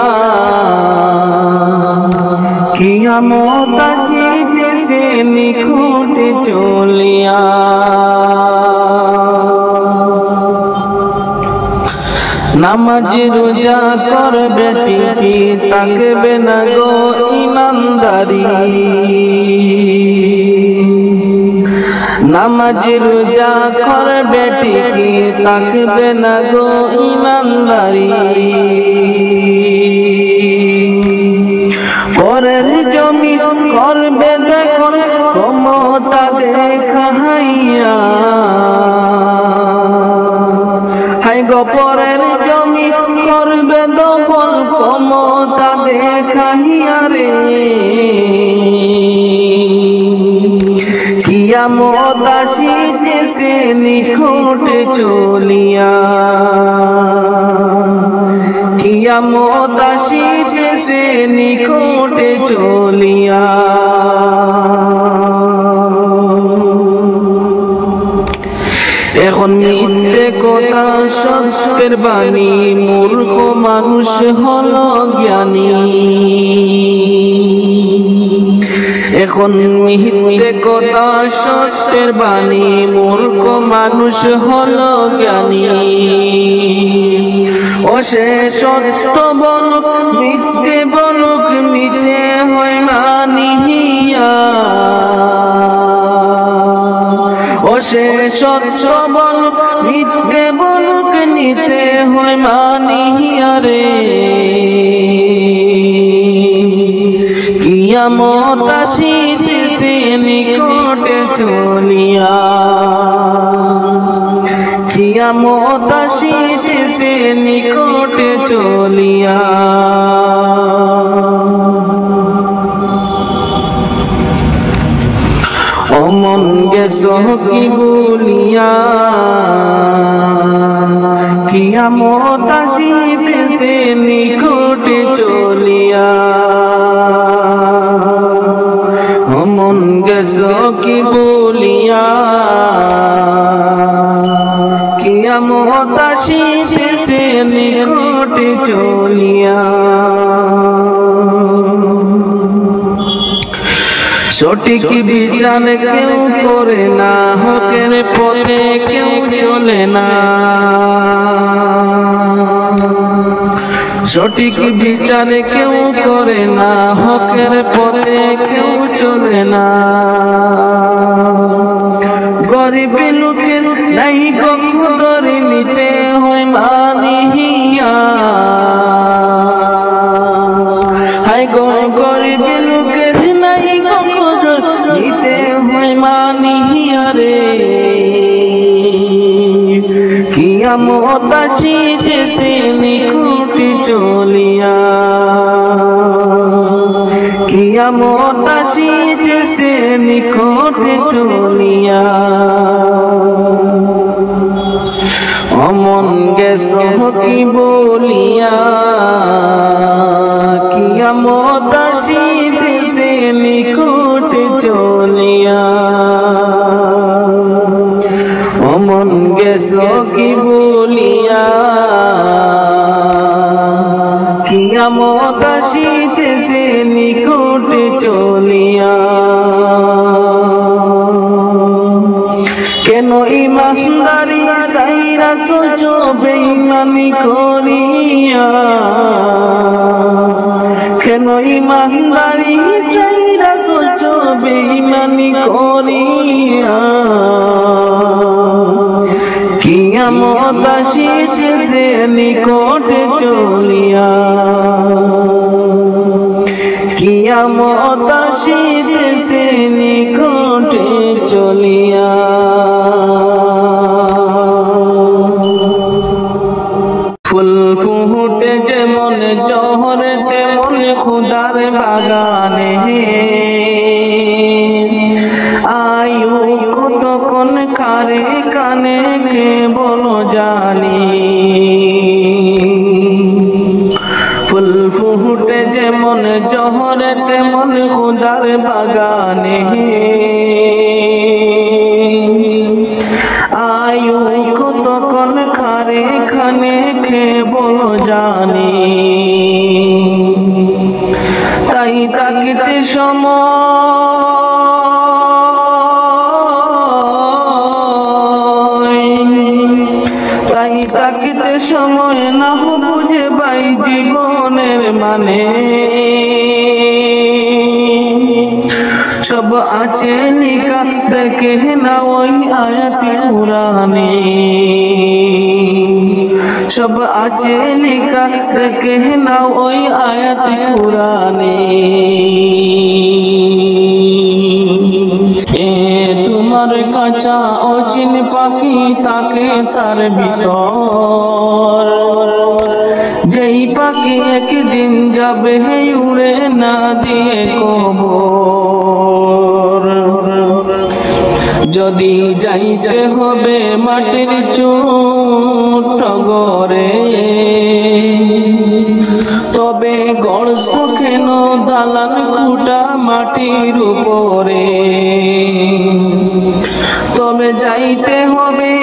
কিয়ামত আসিতেছে নিকটে চলিয়া। নামাজ রোজা করবে ঠিকই, তাকবে না গো ইমানদারি। নামাজ রোজা করবে ঠিকই, তাকবে না গো ইমানদারি। পরের জমি করবে দেখুন ক্ষমতা দেখাইয়া, হাই গো পরের জমি করবে দখল ক্ষমতা দেখাইয়া রে। কিয়ামত আসিতেছে নিকটে চলিয়া, কিয়ামত আসিতেছে নিকটে চলিয়া। এখন মিথ্যে কথা সত্যের বাণী, মূর্খ মানুষ হলো জ্ঞানী। এখন মিথ্যে কথা সত্যের বাণী, মূর্খ মানুষ হলো জ্ঞানী। ও সে সত্য বলুক মিথ্যে বলুক নিতে হয় মানিয়া ও সে সত্য বলুক মিথ্যে বলুক নিতে হয় মানিয়া রে কিয়ামত আসিতেছে নিকটে চলিয়া কিয়ামত আসিতেছে নিকটে চলিয়া অমন গেছো কি বলিয়া কিয়ামত আসিতেছে নিকটে চলিয়া অমন গেছো কি বলিয়া কিয়ামত আসিতেছে নিকটে চলিয়া সঠিক বিচার কেউ করে না হকের পথে কেউ চলে না সঠিক বিচার কেউ করে না হকের পথে কেউ চলে না গরিব লোকের নাই কদর নিতে হয় মানিয়া হায় গো গরিব লোকের নাই কদর নিতে হয় মানিয়া রে কিয়ামত আসিতেছে নিকটে চলিয়া কিয়ামত আসিতেছে নিকটে চলিয়া অমন গেছো কি বলিয়া কিয়ামত আসিতেছে নিকটে চলিয়া অমন গেছো কি বলিয়া কিয়ামত আসিতেছে নিকটে চলিয়া কেন ইমানদারি সাইরা সোচো বেঈমানি করিয়া কেন ইমানদারি সাইরা সোচো বেঈমানি করিয়া কিয়ামত আসিতেছে নিকটে চলিয়া কিয়ামত আসিতেছে নিকটে চলিয়া ফুল ফুটে যেমন জহর তেমন খুদার বাগানে আয়ু কতক্ষণ কারে কানে কে বলো জানি ফুল ফুটে যেমন জহর তেমন খুদার বাগানে আয়ু কতক্ষণ কারে খানে কে বলো জানি তাই তাকিতে তাই তাকিতে সময় না বুঝে পাই জীবনের মানে সব আছে লিখা দেখে না ওই আয়াতে কুরআনে সব আছে লিখা দেখে না ওই আয়াতে কুরআনে এ তোমার কাঁচা অচিন পাখি তাকে তার ভিতর যেই পাখি একদিন যাবে উড়ে না দিয়ে কবর যদি যাইতে হবে মাটির চোট গড়ে তবে গড়ছ কেন দালান কুটা মাটির উপরে তবে যাইতে হবে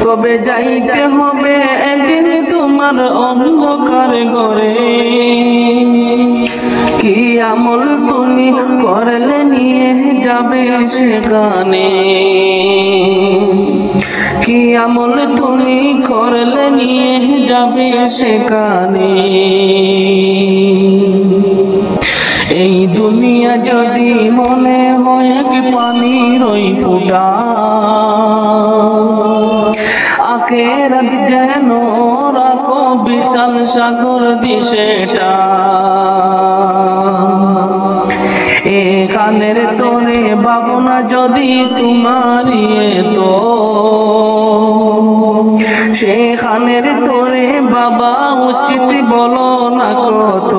তবে যাইতে হবে একদিন তোমার অন্ধকার ঘরে কি আমল তুমি করলে নিয়ে যাবে সেখানে কি আমল তুমি করলে নিয়ে যাবে সেখানে এই দুনিয়া যদি মনে হয় কি পানির ওই ফুটা আখেরাত যেন রাখো বিশাল সাগর দিশেটা এখানের তোরে ভাবনা যদি তোমারই তো সেখানের তোরে বাবা উচিত বলো না কত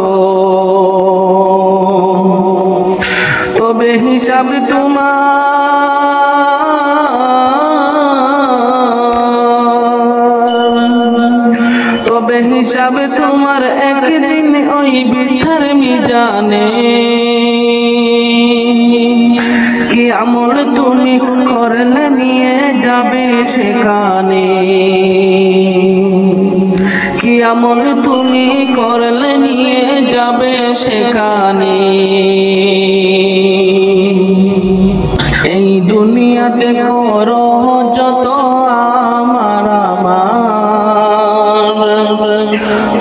তবে হিসাব তবে হিসাব তোমার একদিন ওই বিচার মিজানে কি আমল তুমি করলে নিয়ে যাবে সেখানে কি আমল তুমি করলে নিয়ে যাবে সেখানে এই দুনিয়াতে করো যত আমার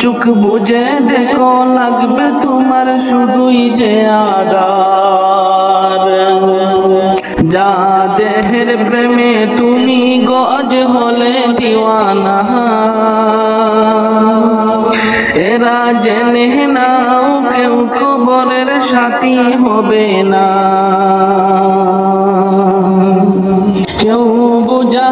চোখ বুঝে দেখো লাগবে তোমার শুধুই যে আদার যা দেহের প্রেমে তুমি গজ হলে দিওয়ানা এরা জেনে নাও কেউ কবরের সাথী হবে না কেউ বুঝা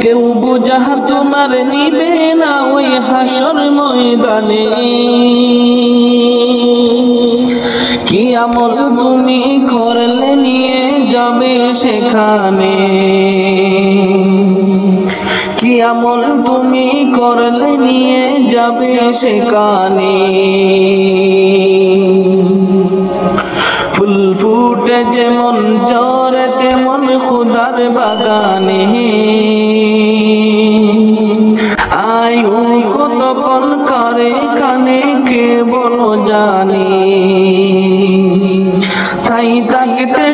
কেউ বুঝা তোমার নিবে না ওই হাসর ময়দানে কি আমল তুমি করলে নিয়ে যাবে সেখানে কি আমল তুমি করলে নিয়ে যাবে সেখানে ফুল ফুটে যেমন ঝরে তেমন খুদার বাগানে আয়ু কতক্ষণ করে কানে কে বলো জানি তাই থাকতে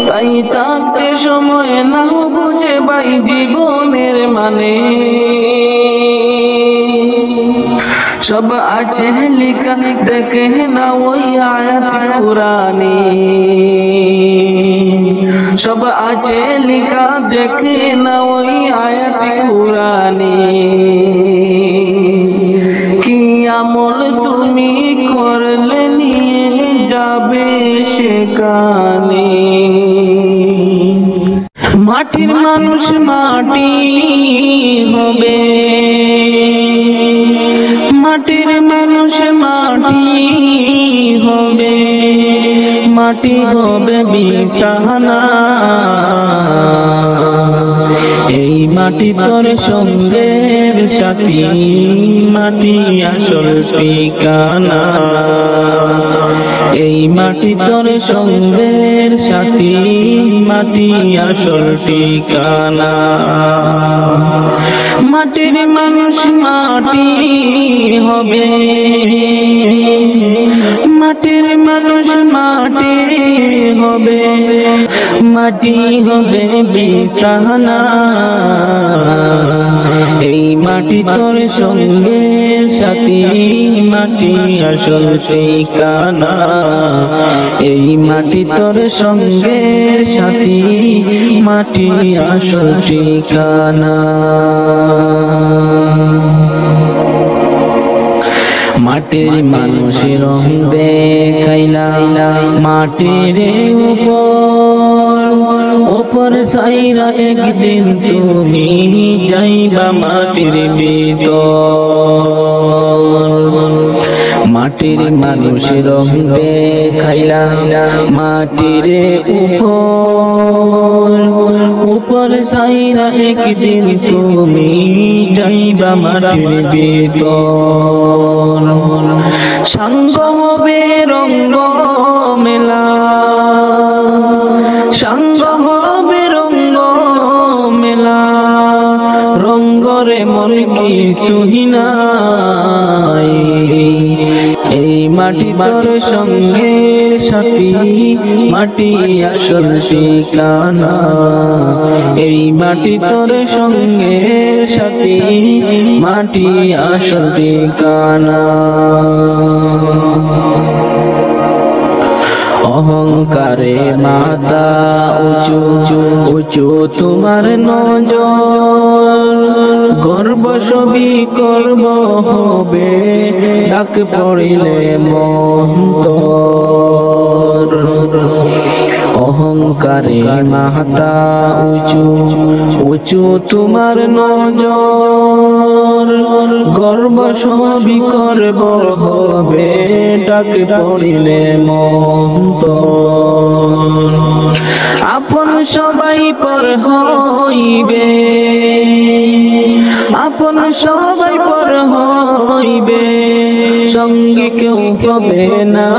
তাই থাকতে সময় না বুঝে ভাই জীবনের মানে সব আছে লিখা দেখে না ওই আয়াত কুরআনে সব আছে লিখা দেখে না ওই আয়াত কুরআনে কি আমল তুমি করলে নিয়ে যাবে সেখানে মাটির মানুষ মাটি হবে মাটির মানুষ মাটি হবে মাটি হবে বিছানা এই মাটি তোর সঙ্গের সাথী মাটি আসল ঠিকানা এই মাটি তোর সঙ্গের সাথী মাটি আসল ঠিকানা মাটির মানুষ মাটি হবে মাটির মানুষ মাটি হবে মাটি হবে বিছানা এই মাটি তোর সঙ্গের সাথী মাটি আসল ঠিকানা এই মাটি তোর সঙ্গের সাথী মাটি আসল ঠিকানা মাটির মানুষের রং দেখাইলা মাটির উপর সাইরা একদিন তুমি যাইবা মাটির ভিতর মাটির মানুষের রং দেখাইলা মাটির উপর সাইরা একদিন তুমি যাইবা মাটির ভিতর সঙ্গ হবে রঙ্গ মেলা সঙ্গ হবে রঙ্গ পরে মন কিছুই নাই। এই মাটি তোর সঙ্গে সাথী, মাটি আসল ঠিকানা। এই মাটি তোর সঙ্গে সাথী, মাটি আসল ঠিকানা। অহংকারে মাথা উঁচু উঁচু তোমার নজর, গর্ব সবই করব হবে ডাক পড়িলে মন্তর। অহংকারে মাথা উঁচু উঁচু তোমার নজর, গর্ব সবই করব হবে ডাক পড়িলে মন্তর। আপন সবাই পর হইবে, আপন সবাই পর হইবে, সঙ্গে কেউ হবে না।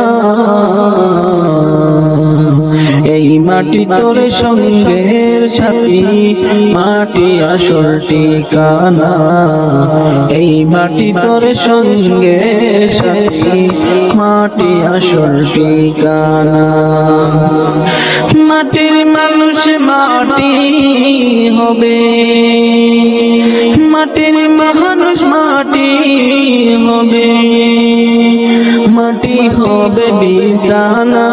এই মাটি তোর সঙ্গের সাথী, মাটি আসল ঠিকানা। এই মাটি তোর সঙ্গের সাথী, মাটি আসল ঠিকানা। মাটির মানুষ মাটি হবে, মাটির মানুষ মাটি হবে, মাটি হবে বিছানা।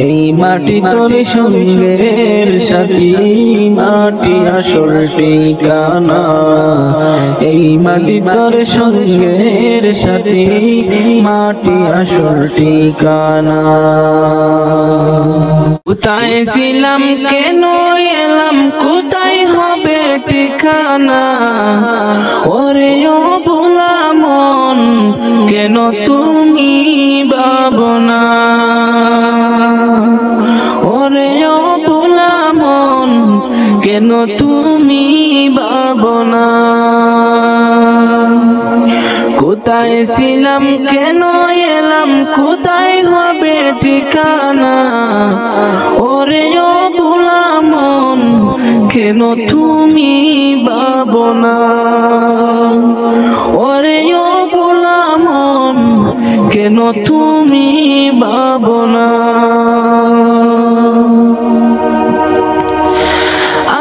এই মাটি তোর সঙ্গের সাথী, মাটি আসল ঠিকানা। এই মাটি তোর সঙ্গের সাথী, মাটি আসল ঠিকানা। কোথায় ছিলাম কেন এলাম, কোথায় হবে ঠিকানা? ওরে ও ভোলা মন, কেন তুমি ভাবনা? ওরে ও ভোলা মন, কেন তুমি ভাবনা? কোথায় ছিলাম কেন এলাম, কোথায় হবে ঠিকানা? ওরে ও ভোলা মন, কেন তুমি ভাবনা? ওরে ও ভোলা মন, কেন তুমি ভাবনা?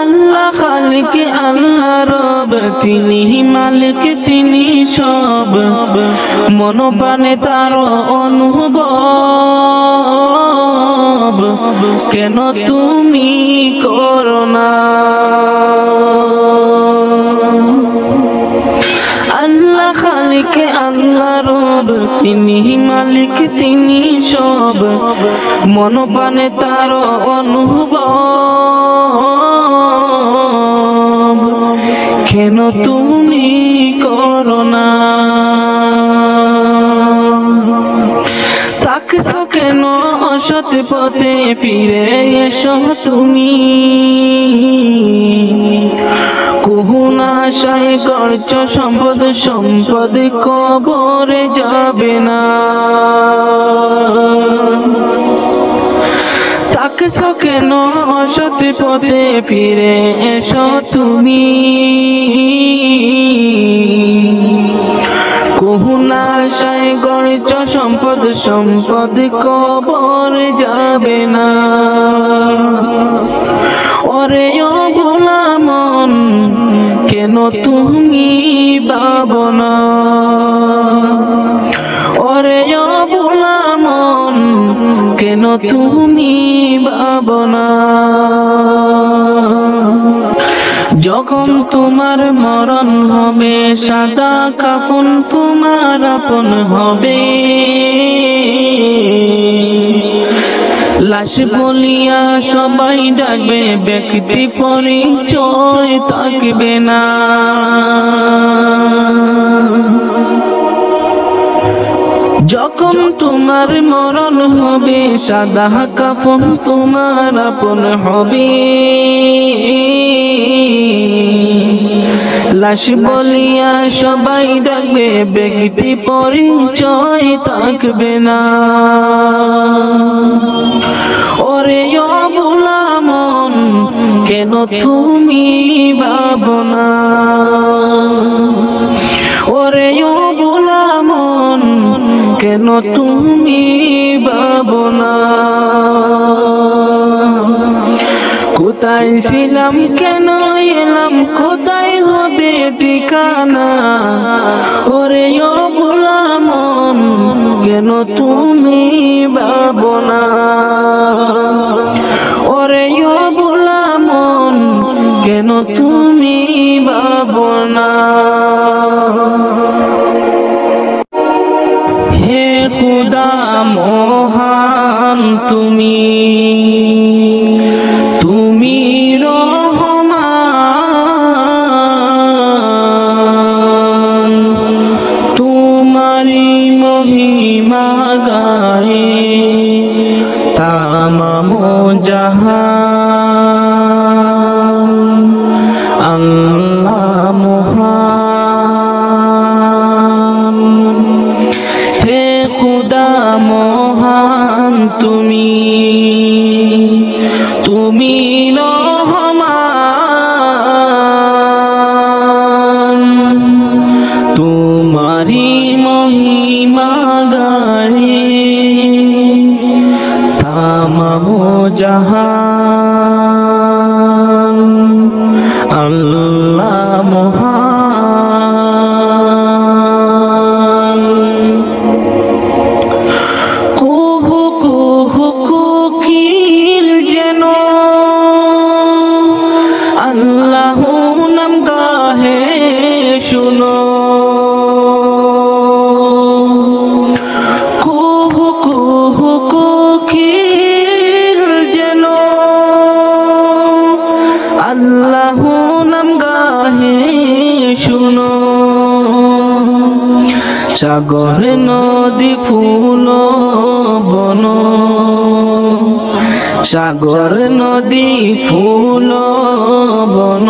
আল্লাহ খালিক আল্লাহ রব, তিনি মালিক তিনি সব, মন প্রাণে তার অনুভব, কেন তুমি করো না? আল্লাহ খালিক আল্লাহ রব, তিনি মালিক তিনি সব, মন প্রাণে তার অনুভব, কেন তুমি করো না? তাকছো কেন অসৎ পথে, ফিরে এসো তুমি। কুহুনা আশায় করছো সম্পদ, সম্পদ কবরে যাবে না। তাকছো কেন অসৎ পথে, ফিরে এসো তুমি। কুহুনা আশায় গড়ছো সম্পদ, সম্পদ কবরে যাবে না। ওরে ও ভোলা মন, কেন তুমি ভাবনা? ওরে ও ভোলা মন, কেন তুমি ভাবনা? যখন তোমার মরণ হবে, সাদা কাফন তোমার আপন হবে। লাশ বলিয়া সবাই ডাকবে, ব্যক্তি পরিচয় থাকবে না। যখন তোমার মরণ হবে, সাদা কাফন তোমার আপন হবে। লাশ বলিয়া সবাই ডাকবে, ব্যক্তি পরিচয় থাকবে না। ওরে ও ভোলা মন, কেন তুমি ভাবনা? কেন তুমি ভাবো না? কোথায় ছিলাম কেন এলাম, কোথায় হবে ঠিকানা? ওরে ও ভোলা মন, কেন তুমি ভাবো না? ওরে ও ভোলা মন, কেন তুমি ভাবো না? হে খুদা মহান তুমি, তুমি রহমান, তোমারি মহিমা গায়ে তামাম জাহান। আল্লাহ মহান, হে খুদা মহান তুমি, তুমি রহমান, তোমারি মহিমা গায়ে তামাম জাহান। আল্লাহ মহান। কুহু কুহু কোকিল যেন আল্লাহ নাম গাহে শুনো। কুহু কুহু কোকিল যেন আল্লাহ নাম গাহে শুনো। সাগর নদী ফুল বন, সাগর নদী ফুল বন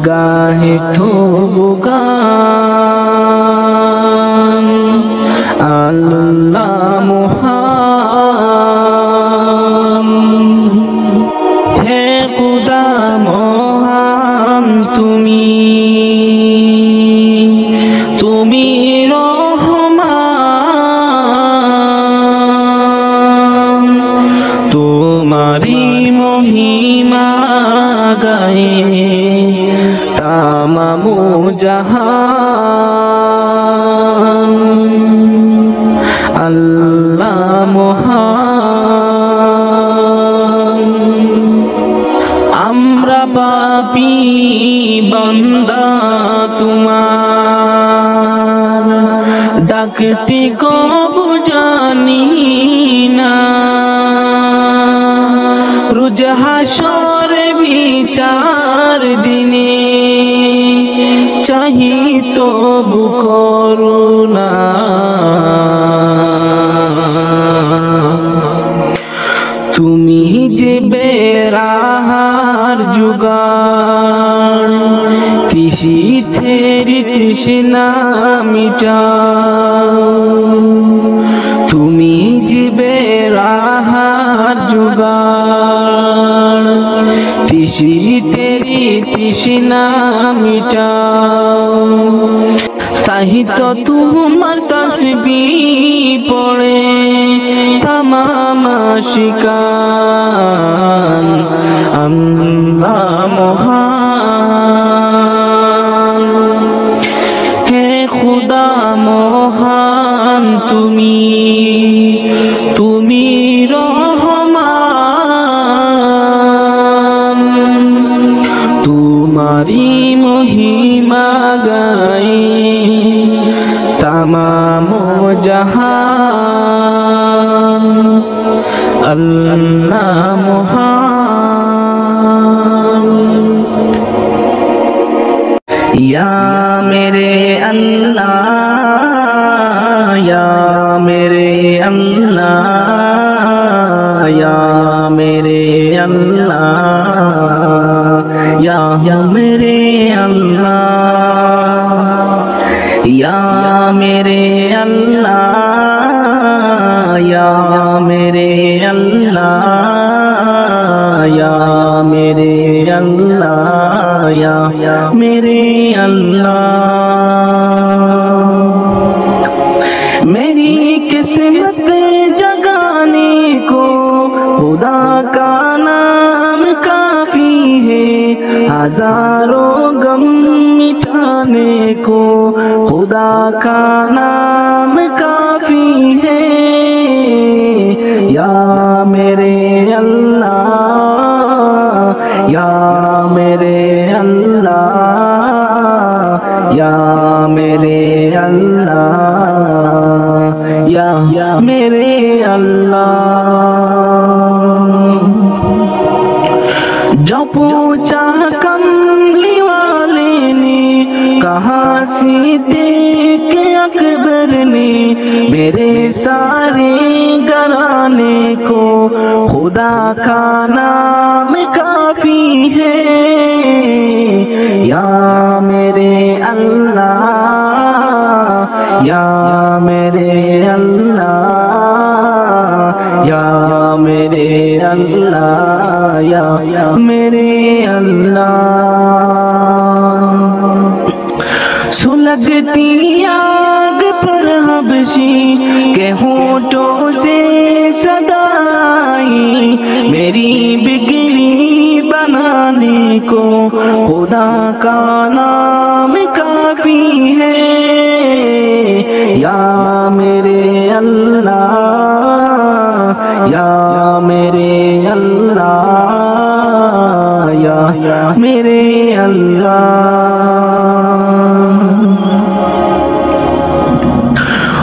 গাহে তবু গান। আল্লাহ মহান, হে খুদা মহান তুমি, তুমি রহমান, তোমারি মহিমা গায়ে তামাম জাহান। আল্লাহ মহান। আমরা পাপী বান্দা তোমার, ডাকতে কবু জানি না। রোজ হাসরে বিচার দিনে চাহি তবু করুণা। তুমি যে বেরাহার জুগান, তিসি থেরি তৃষ্ণা মিটাও। তুমি যে বেরাহার জুগান, তিসি তেরি তৃষ্ণা মিটাও। তাহি তো তোমার তাসবিহ পড়ে তামাম আশিকান। আল্লাহ মহান, হে খুদা মহান তুমি, তুমি রহমান, তোমারি মহিমা গায়ে তামাম জাহান। আল্লাহ মহান। ইয়া মেরে আল্লাহ, ইয়া মেরে আল্লাহ, ইয়া মেরে আল্লাহ, ইয়া মেরে আল্লাহ, ইয়া মেরে আল্লাহ, ইয়া মেরে আল্লাহ, ইয়া মেরে আল্লাহ, ইয়া মেরে আল্লাহ। मेरी किस्मत जगाने को खुदा का नाम काफी है, हजारों गम मिटाने को खुदा का नाम काफी है। या मेरे अल्लाह, या मेरे अल्लाह, या मेरे अल्लाह, या मेरे अल्लाह। जो पूछा कमली वाले ने, कहा सिद्दीक़ अकबर ने, मेरे सारे घराने को खुदा का नाम काफी है। या मेरे अल्लाह, या मेरे अल्लाह, या मेरे अल्लाह, या मेरे अल्लाह। सुलगती आग पर हबशी के होठों से सदाई, मेरी बिगड़ी बनाने को खुदा का नाम काफी है। या मेरे अल्लाह, या मेरे अल्लाह, या मेरे अल्लाह।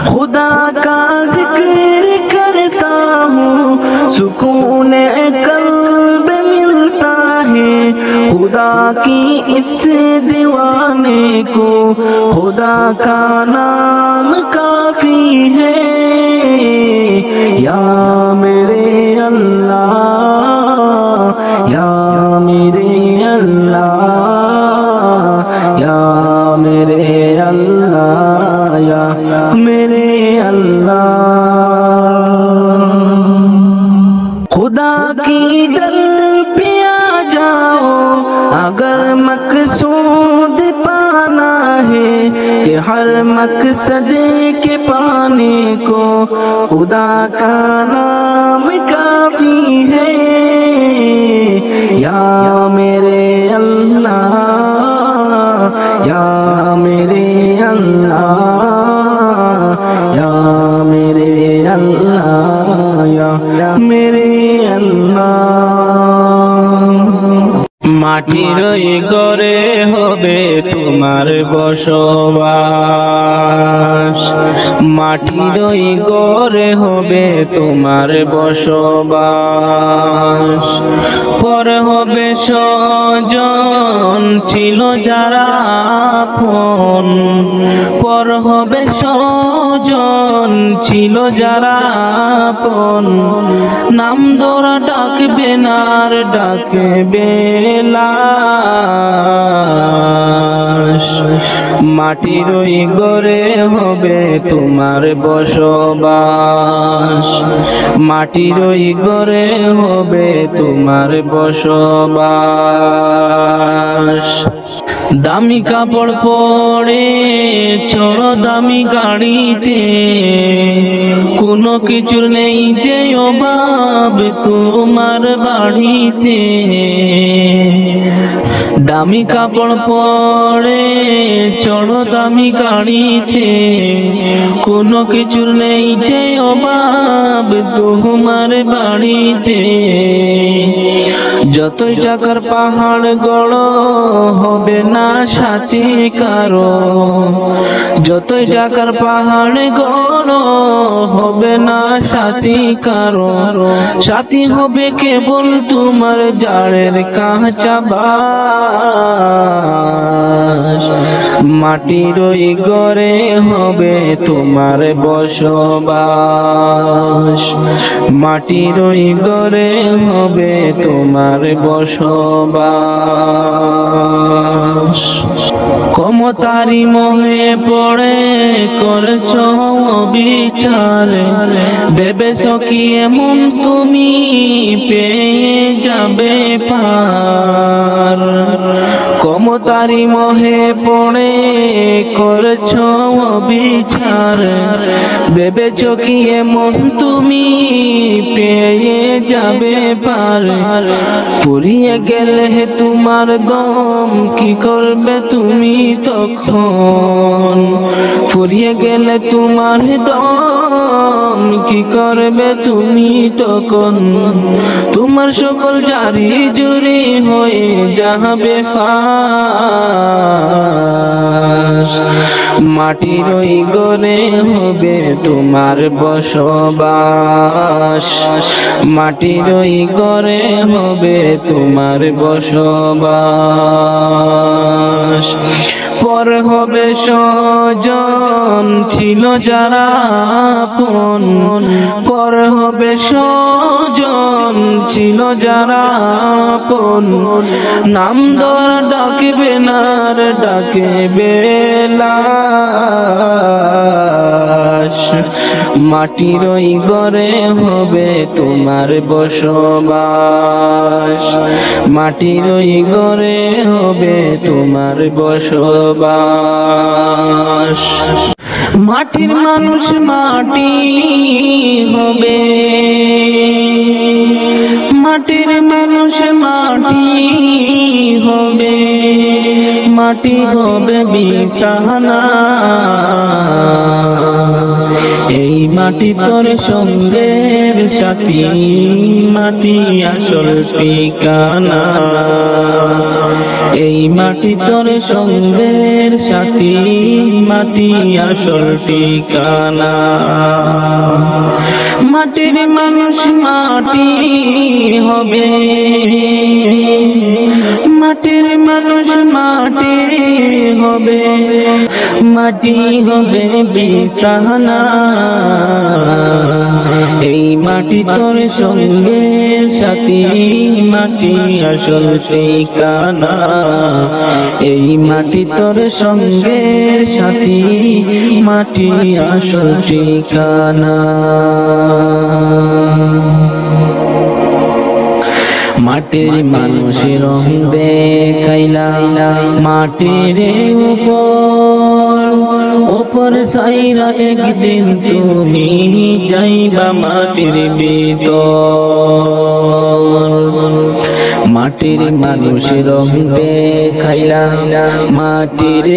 खुदा का जिक्र करता हूँ, सुकून कल्ब मिलता है, खुदा की इस दीवाने को खुदा का नाम काफी है। या मेरे अल्लाह, या मेरे अल्लाह, या मेरे अल्लाह, या मेरे अल्लाह। खुदा की दर पे आ जाओ अगर मकसूद पाना है, कि हर मकसद के पाने को खुदा का नाम काफी है। या मेरे अल्लाह, या मेरे अल्लाह, या मेरे अल्लाह, या मेरे अल्लाह। মাটির ঘরে হবে তোমার বসবাস, মাটির ঘরে হবে তোমার বসবাস। পর হবে স্বজন ছিল যারা আপন, পর হবে স্বজন ছিল যারা আপন, নাম ধরা ডাকবে না আর ডাকবে লাশ। মাটির ওই ঘরে হবে তোমার বসবাস, মাটির ওই ঘরে হবে তোমার বসবাস। দামি কাপড় পরে চড়ো দামি গাড়িতে, কোনো কিছুর নেই যে অভাব তোমার বাড়িতে। দামি কাপড় পরে চড়ো দামি গাড়িতে, কোনো কিছুর নেই যে অভাব তোমার বাড়িতে। যতই টাকার পাহাড় গড়ো হবে না সাথী কারো, যতই টাকার পাহাড় গড়ো হবে না সাথী কারো। সাথী হবে কেবল তোমার জাড়ের কাঁচা বাস। মাটির ওই ঘরে হবে তোমার বসবাস, মাটির ওই ঘরে হবে তোমার বসবাস। ক্ষমতারি মোহে পড়ে করছ বিচার, ভেবেছ কি এমন তুমি পেয়ে যাবে পার। মমতারি মোহে পড়ে করছো বিচার, ভেবেছ কি এমন তুমি পেয়ে যাবে পার, ফুরিয়ে গেলে তোমার দম কি করবে তুমি তখন, ফুরিয়ে গেলে তোমার দম কি করবে তুমি তখন, তোমার সকল জারি জুরি হয়ে যাবে ফাঁস, মাটির ওই ঘরে হবে তোমার বসবাস, মাটির ওই ঘরে হবে তোমার বসবাস। পর হবে স্বজন ছিল যারা আপন, পর হবে স্বজন ছিল যারা আপন, নাম ধরা ডাকবে না আর ডাকবে লাশ, মাটির ওই ঘরে হবে তোমার বসবাস, মাটির ওই ঘরে হবে তোমার বসবাস। মাটির মানুষ মাটি হবে, মাটির মানুষ মাটি হবে, মাটি হবে বিছানা, এই মাটি তোর সঙ্গের সাথী, মাটি আসল ঠিকানা, এই মাটি তোর সঙ্গের সাথী, মাটি আসল ঠিকানা। মাটির মানুষ মাটি হবে, মাটির মানুষ মাটি হবে, মাটি হবে বিছানা, এই মাটি তোর সঙ্গের সাথী, মাটি আসল ঠিকানা, এই মাটি তোর সঙ্গের সাথী, মাটি আসল ঠিকানা। মাটির মানুষের রং দেখাইলা মাটির উপর সাইরা, একদিন তুমি যাইবা মাটির ভিতর, মাটির মানুষের রং দেখাইলা মাটির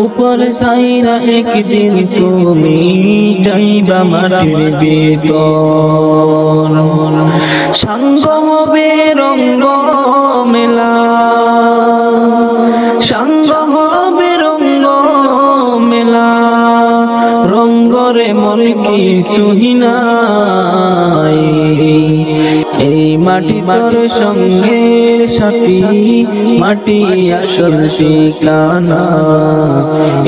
উপর সাইরা, একদিন তুমি যাইবা মাটির ভিতর, সঙ্গ হবে রঙ্গ মেলা, সঙ্গ হবে রঙ্গ মেলা, রঙ্গরে মন কি সুহিনাই, এই মাটি তোর সঙ্গের সাথী, মাটি আসল ঠিকানা,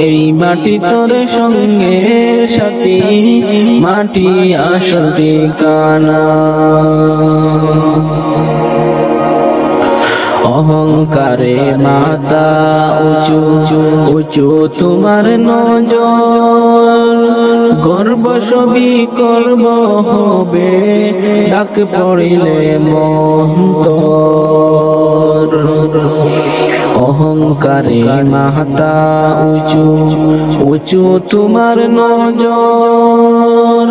এই মাটি তোর সঙ্গের সাথী, মাটি আসল ঠিকানা। অহংকারে মাথা উঁচু উঁচু তোমার নজর, গর্ব সবই করব হবে, ডাক পড়িলে মন্তর, অহংকারে মাথা উঁচু উঁচু তোমার নজর,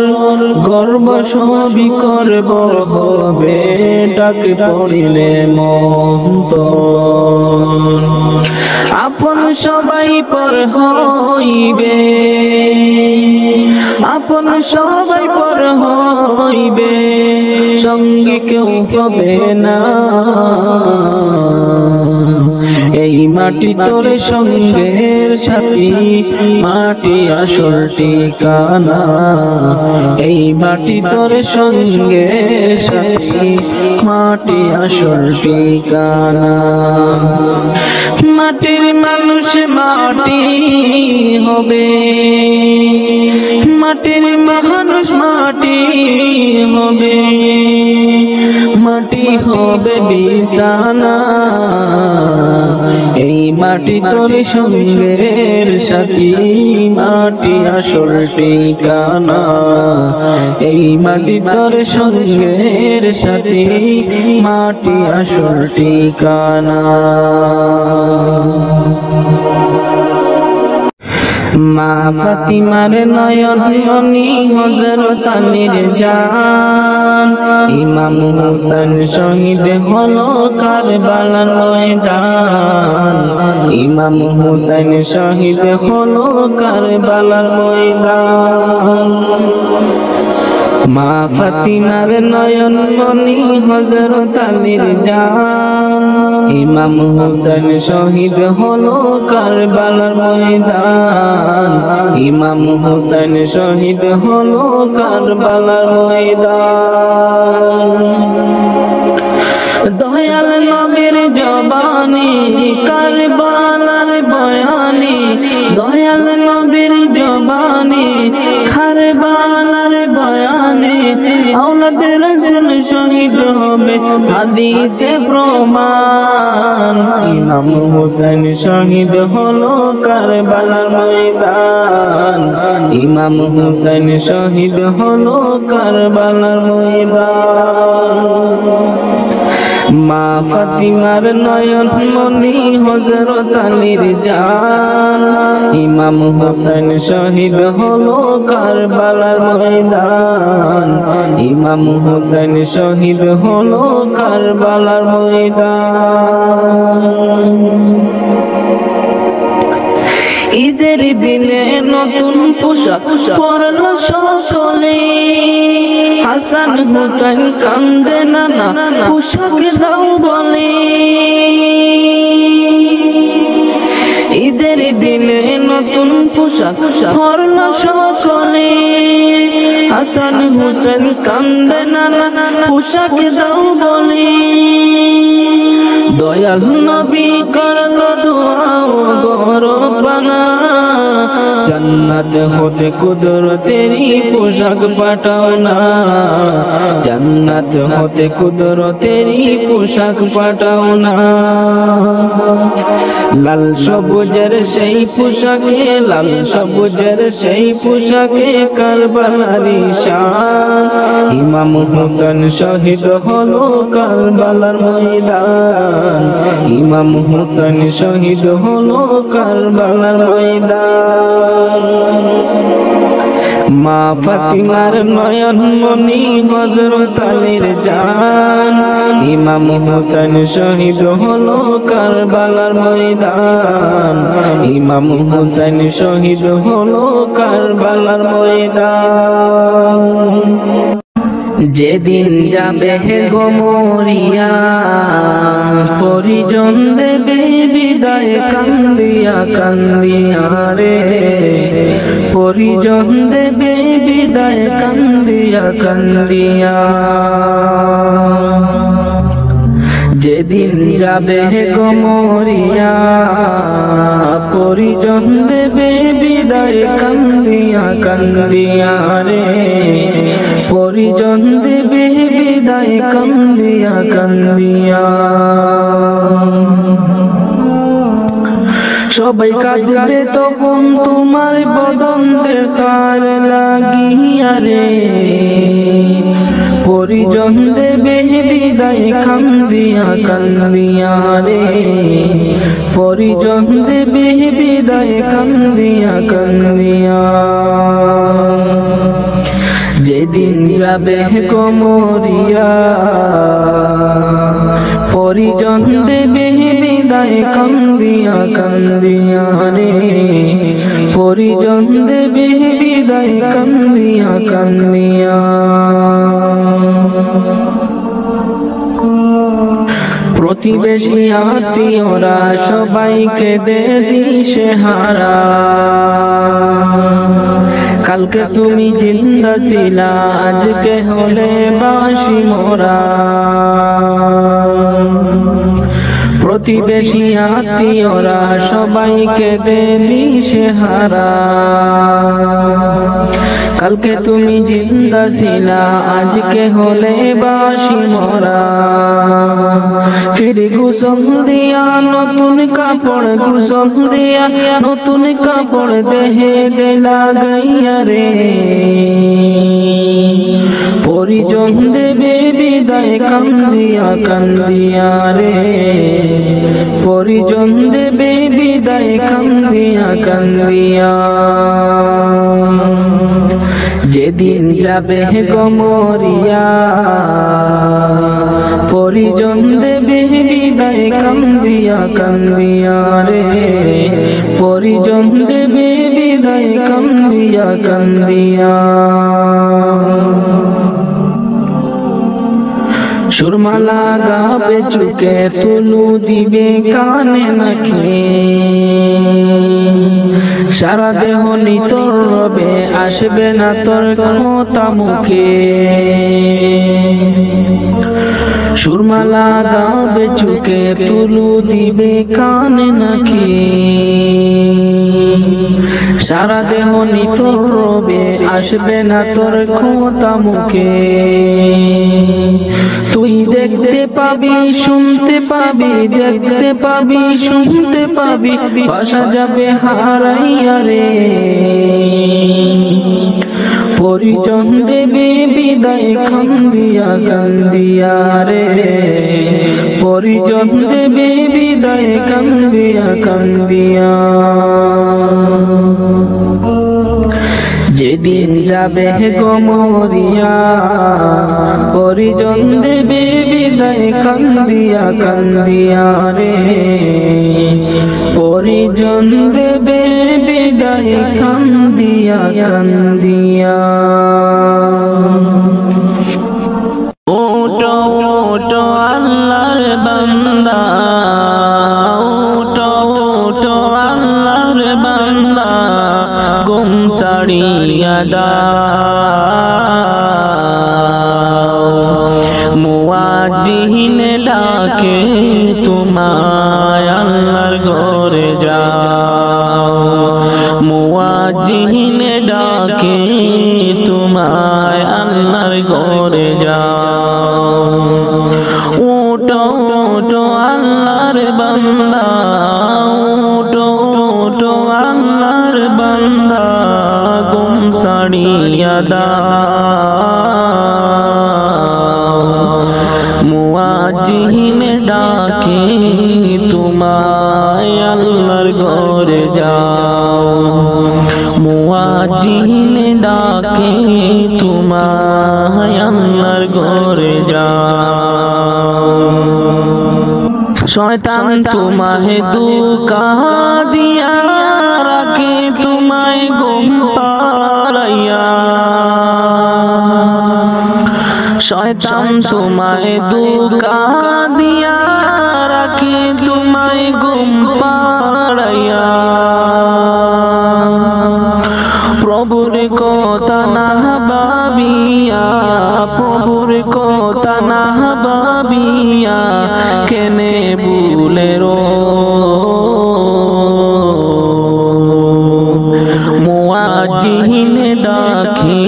গর্ব সবই করব হবে, ডাক পড়িলে মন্তর, আপন সবাই পর হইবে, আপন সবাই পর হইবে, সঙ্গে কেউ হবে না, এই মাটি তোর সঙ্গের সাথী, মাটি আসল ঠিকানা, এই মাটি তোর সঙ্গের সাথী, মাটি আসল ঠিকানা। মাটির মানুষ মাটি হবে, মাটির মানুষ মাটি হবে, মাটি হবে বিছানা, এই মাটি তোর সঙ্গের সাথী, মাটি আসল ঠিকানা। এই মাটি তোর সঙ্গের সাথী, মাটি আসল ঠিকানা। মা ফাতিমার নয়ন মনি হযরত আলীর জান, ইমাম হোসেন শহীদ হলো কারবালার ময়দান। ইমাম হোসেন শহীদ হলো কারবালার ময়দান। মা ফাতিমার নয়ন মনি হযরত আলীর জান, ইমাম হোসেন শহীদ হলো কারবালার ময়দান। ইমাম হোসেন শহীদ হলো কারবালার ময়দান। দয়াল নবীর জবানি কারবালার বয়ানি, দয়াল নবীর জবানি কারবালার বয়ানি। আওলাদ রাসূল শহীদ হবে হাদিসে প্রমাণ। ইমাম হোসেন শহীদ হলো কারবালার ময়দান। ইমাম হোসেন শহীদ হলো কারবালার ময়দান। মা ফাতিমার নয়ন মনি হযরত আলীর জান, ইমাম হোসেন শহীদ হলো কারবালার ময়দান। ইমাম হোসেন শহীদ হলো কারবালার ময়দান। ঈদের দিনে নতুন পোশাক পরলো সকলে, হাসান হোসেন কান্দে নানা পোশাক দাও বলে। ঈদের দিনে নতুন পোশাক পরলো সকলে, হাসান হোসেন কান্দে নানা পোশাক দাও বলে। দয়াল নবী করলো দোয়া গরবানা, জান্নাত হতে কুদরতেরই পোশাক পাঠাও না। জান্নাত হতে কুদরতেরই পোশাক পাঠাও না। লাল সবুজের সেই পোশাকে, লাল সবুজের সেই পোশাকে কারবালারি শান। ইমাম হোসেন শহীদ হলো কারবালার ময়দান। ইমাম হোসেন শহীদ হলো কারবালার ময়দান। মা ফাতিমার নয়ন মনি হযরত আলীর জান, ইমাম হোসেন শহীদ হলো কারবালার ময়দান। ইমাম হোসেন শহীদ হলো কারবালার ময়দান। যেদিন যাবে গো মরিয়া, পরিজন দেবে বিদায় কান্দিয়া কান্দিয়া রে। পরিজন দেবে বিদায় কান্দিয়া কান্দিয়া। যেদিন যাবে গো মরিয়া, পরিজন দেবে বিদায় কান্দিয়া কান্দিয়া রে। পরিজন দেবে বিদায় কান্দিয়া কান্দিয়া। সবাই কাঁদবে তখন তোমার বদন দেখার লাগিয়া রে। পরিজন দেবে বিদায় কান্দিয়া কান্দিয়া রে। পরিজন দেবে বিদায় কান্দিয়া কান্দিয়া। যেদিন যাবে গো মরিয়া, পরিজন দেবে বিদায় কান্দিয়া কান্দিয়া রে। পরিজন দেবে বিদায় কান্দিয়া কান্দিয়া। প্রতিবেশী আত্মীয়রা সবাইকে দে দিশেহারা। কালকে তুমি জিন্দা ছিলা, আজকে হলে বাসি মোরা। প্রতিবেশী আত্মীয়রা সবাইকে দেলি সে হারা। কালকে তুমি জিন্দা ছিলা, আজকে হলে বাসি মরা। ফিরে গোসল দিয়া নতুন কাপড়, গোসল দিয়া নতুন কাপড় দেহে দেলা গাইয়া রে। পরিজন দেবে বিদায় কান্দিয়া কান্দিয়া রে। পরিজন দেবে বিদায় কান্দিয়া কান্দিয়া। যেদিন যাবে গমরিয়া, পরিজন দেবে বিদায় কান্দিয়া কান্দিয়া রে। পরিজন দেবে বিদায় কান্দিয়া কান্দিয়া। সুরমা লাগাবে চুকে, তুলু দিবে কানে নাকে। সারা দেহ নিতর রবে, আসবে না তোর কথা মুখে। সুরমা লাগাবে চুকে, তুলু দিবে কানে নাকে। সারা দেহ নিতর রবে, আসবে না তোর কথা মুখে। তুই দেখতে পাবি, শুনতে পাবি, দেখতে পাবি, শুনতে পাবি, ভাষা যাবে হারাইয়া রে। পরিজন দেবে বিদায় কান্দিয়া কান্দিয়া রে। পরিজন দেবে বিদায় কান্দিয়া কান্দিয়া। যেদিন যাবে গমরিয়া, পরিজন দেবে বিদায় কান্দিয়া কান্দিয়া রে। পরিজন দেবে বিদায় কান্দিয়া কান্দিয়া। ওটো ওটো আল্লাহর বান্দা, ওটো ওটো আল্লাহর বান্দা, গুম ছাড়িয়া দাও। মুয়াজ্জিন ডাকে তোমায়, আল্লাহর ঘরে যাও। মুয়াজ্জিন ডাকে তোমায়, আল্লাহর ঘরে যাও। ওটো ওটো আল্লাহর বান্দা, ওটো ওটো আল্লাহর বান্দা, গুম ছাড়িয়া দাও। মুয়াজ্জিন ডাকে তোমায়, আল্লাহর ঘরে যাও। মুয়াজ্জিন ডাকে তোমায়, আল্লাহর ঘরে যাও। শয়তান তোমায় ধোঁকা দিয়া রাখে, তোমায় ঘুম পাড়াইয়া। শয়তান তোমায় ধোঁকা দিয়া রাখে, তোমায় ঘুম পাড়াইয়া। প্রভুর কথা না ভাবিয়া, প্রভুর কথা না ভাবিয়া, কেনে ভুলে রো। মুয়াজ্জিন ডাকি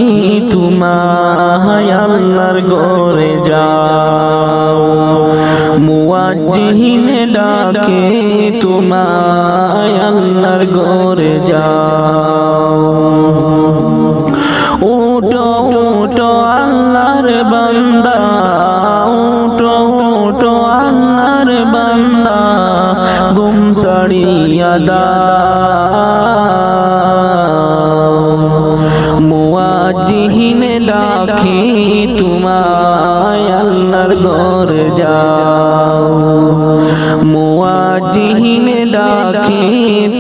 তোমায়, আল্লাহর ঘরে যাও। মুয়াজ্জিন ডাকে তোমায়, আল্লাহর ঘরে যাও। ওটো ওটো আল্লাহর বান্দা, ওটো ওটো আল্লাহর বান্দা, গুম ছাড়িয়া দাও। মুয়াজ্জিন ডাকে তোমায়, আল্লাহর ঘরে যাও। মুয়াজ্জিন ডাকে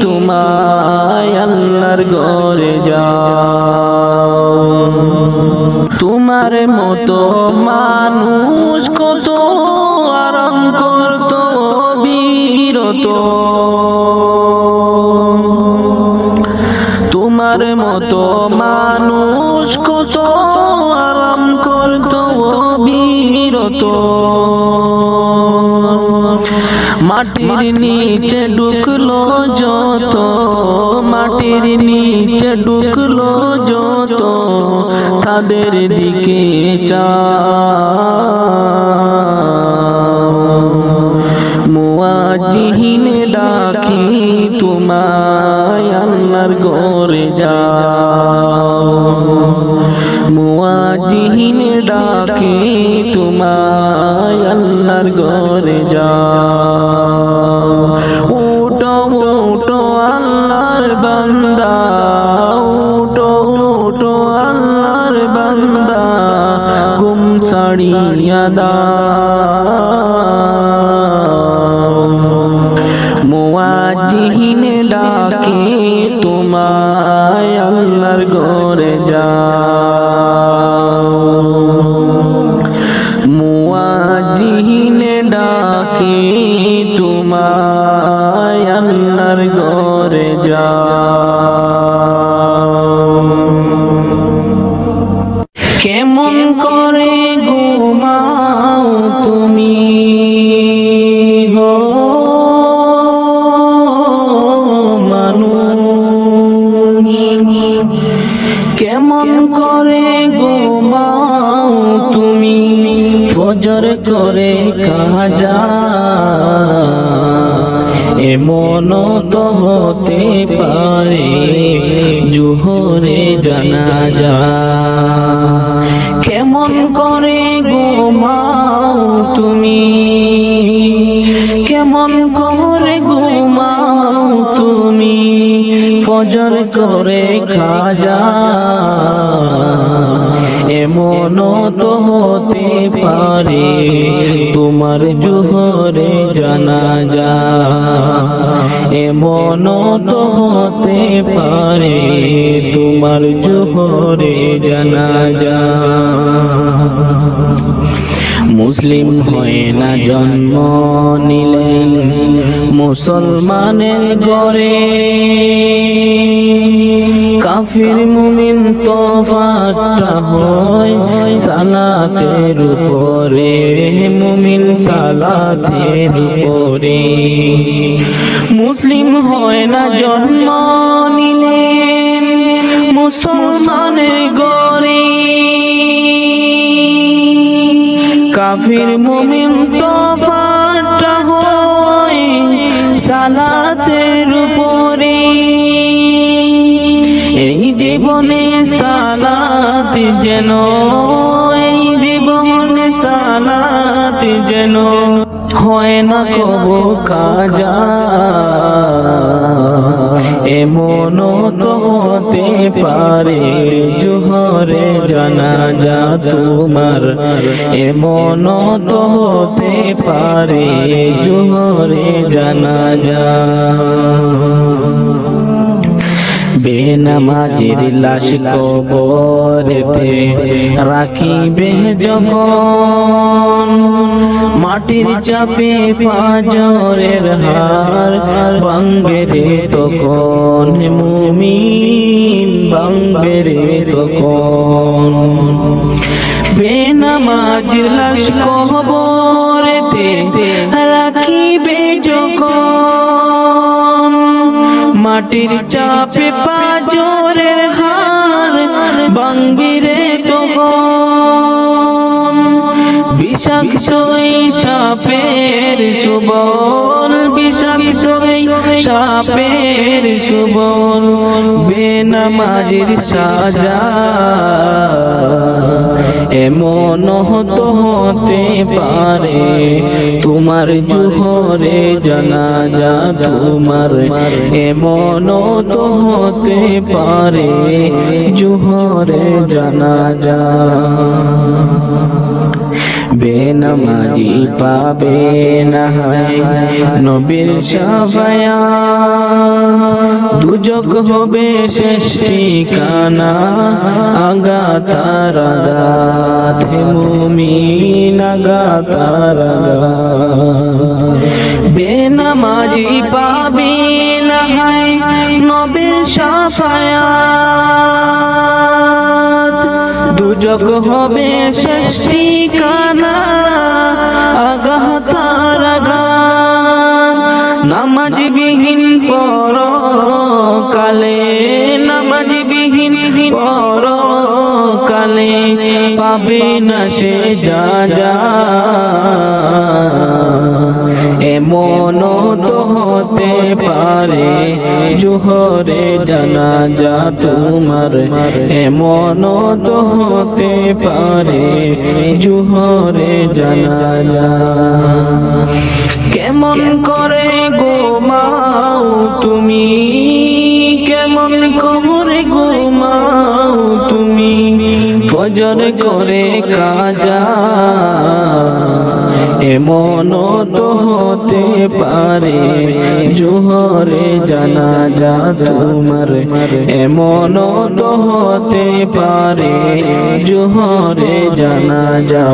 তোমায়, আল্লাহর ঘরে যাও। তোমার মতো মানুষ কত আরাম করত বিরত। তোমার মতো মানুষ কত আরাম করত বিরত। মাটির নিচে ঢুকলো যত, মাটির নিচে ঢুকলো যত, তাদের দিকে মুয়াজ্জিহিন ডাকি তোমায় আল্লাহর ঘরে যাও, মুয়াজ্জিহিন ডাকি তোমায় আল্লাহর ঘরে যাও। উঠো উঠো আল্লাহর বান্দা, উঠো উঠো আল্লাহর বান্দা, ঘুম ছাড়িয়া দাও। মুয়াজ্জিহিন ডাকে তোমায় আল্লাহর ঘরে যাও, মুয়াজ্জিহিন ডাকে তোমায় আল্লাহর ঘরে যাও। কেমন করে ঘুমাও তুমি গো মানুষ, কেমন করে ঘুমাও তুমি ফজর করে কাজা, এমন তো হতে পারে জোহরে জানাজা। কেমন করে ঘুমাও তুমি, কেমন করে ঘুমাও তুমি ফজর করে কাজা, এমন তো হতে পারে তোমার জোহরে জানাজা, এমন তো হতে পারে তোমার জোহরে জানাজা। মুসলিম হয় না জন্ম নিলেন মুসলমানের ঘরে, কাফির মুমিন তফাৎটা হয় সালাতের উপরে, মুমিন সালাতের উপরে। মুসলিম হয় না জন্ম নিলেন মুসলমানের ঘরে, কাফির মুমিন তফাৎটা হয় সালাতের উপরে। এই জীবনে সালাত যেন, এই জীবনে সালাত যেন হয় না কবু কাজা, এমন তো হতে পারে জোহরে জানাজা তোমার, এমন তো হতে পারে জোহরে জানাজা। বেনামাজির লাশ কবরেতে রাখিবে যখন, মাটির চাপে পাঁজরের হার ভাঙবে রে তখন, মুমিন ভাঙবে রে তখন। বেনামাজির লাশ কবরেতে রাখিবে যখন, মাটির চাপে পাঁজরের হার ভাঙবে রে তখন। বিষাক্ত সাপের সুবল, বিষাক্ত সাপের সুবল, বেনামাজির সাজা, এমন তো হতে পারে তোমার জোহরে জানাজা তোমার, এমন তো হতে পারে জোহরে জানাজা। বেনামাজি পাবে না নবীর শাফায়াত, দুজক হবে শেষ ঠিকানা আগাতার আগাত, হে মুমিন আগাতার আগাত। বেনামাজি পাবে না নবীর শাফায়াত, দুজক হবে শেষ ঠিকানা আগাতার আগাত। নামাজবিহীন পরকালে, নামাজবিহীন পরকালে পাবে না সে যা যা। এমন তো হতে পারে জোহরে জানাজা তোমার, এমন তো হতে পারে জোহরে জানাজা। কেমন করে ঘুমাও তুমি, কেমন করে ঘুমাও তুমি, ফজর করে কাজা। এমন তো হতে পারে জোহরে জানাজা তোমার, এমন তো হতে পারে জোহরে জানাজা।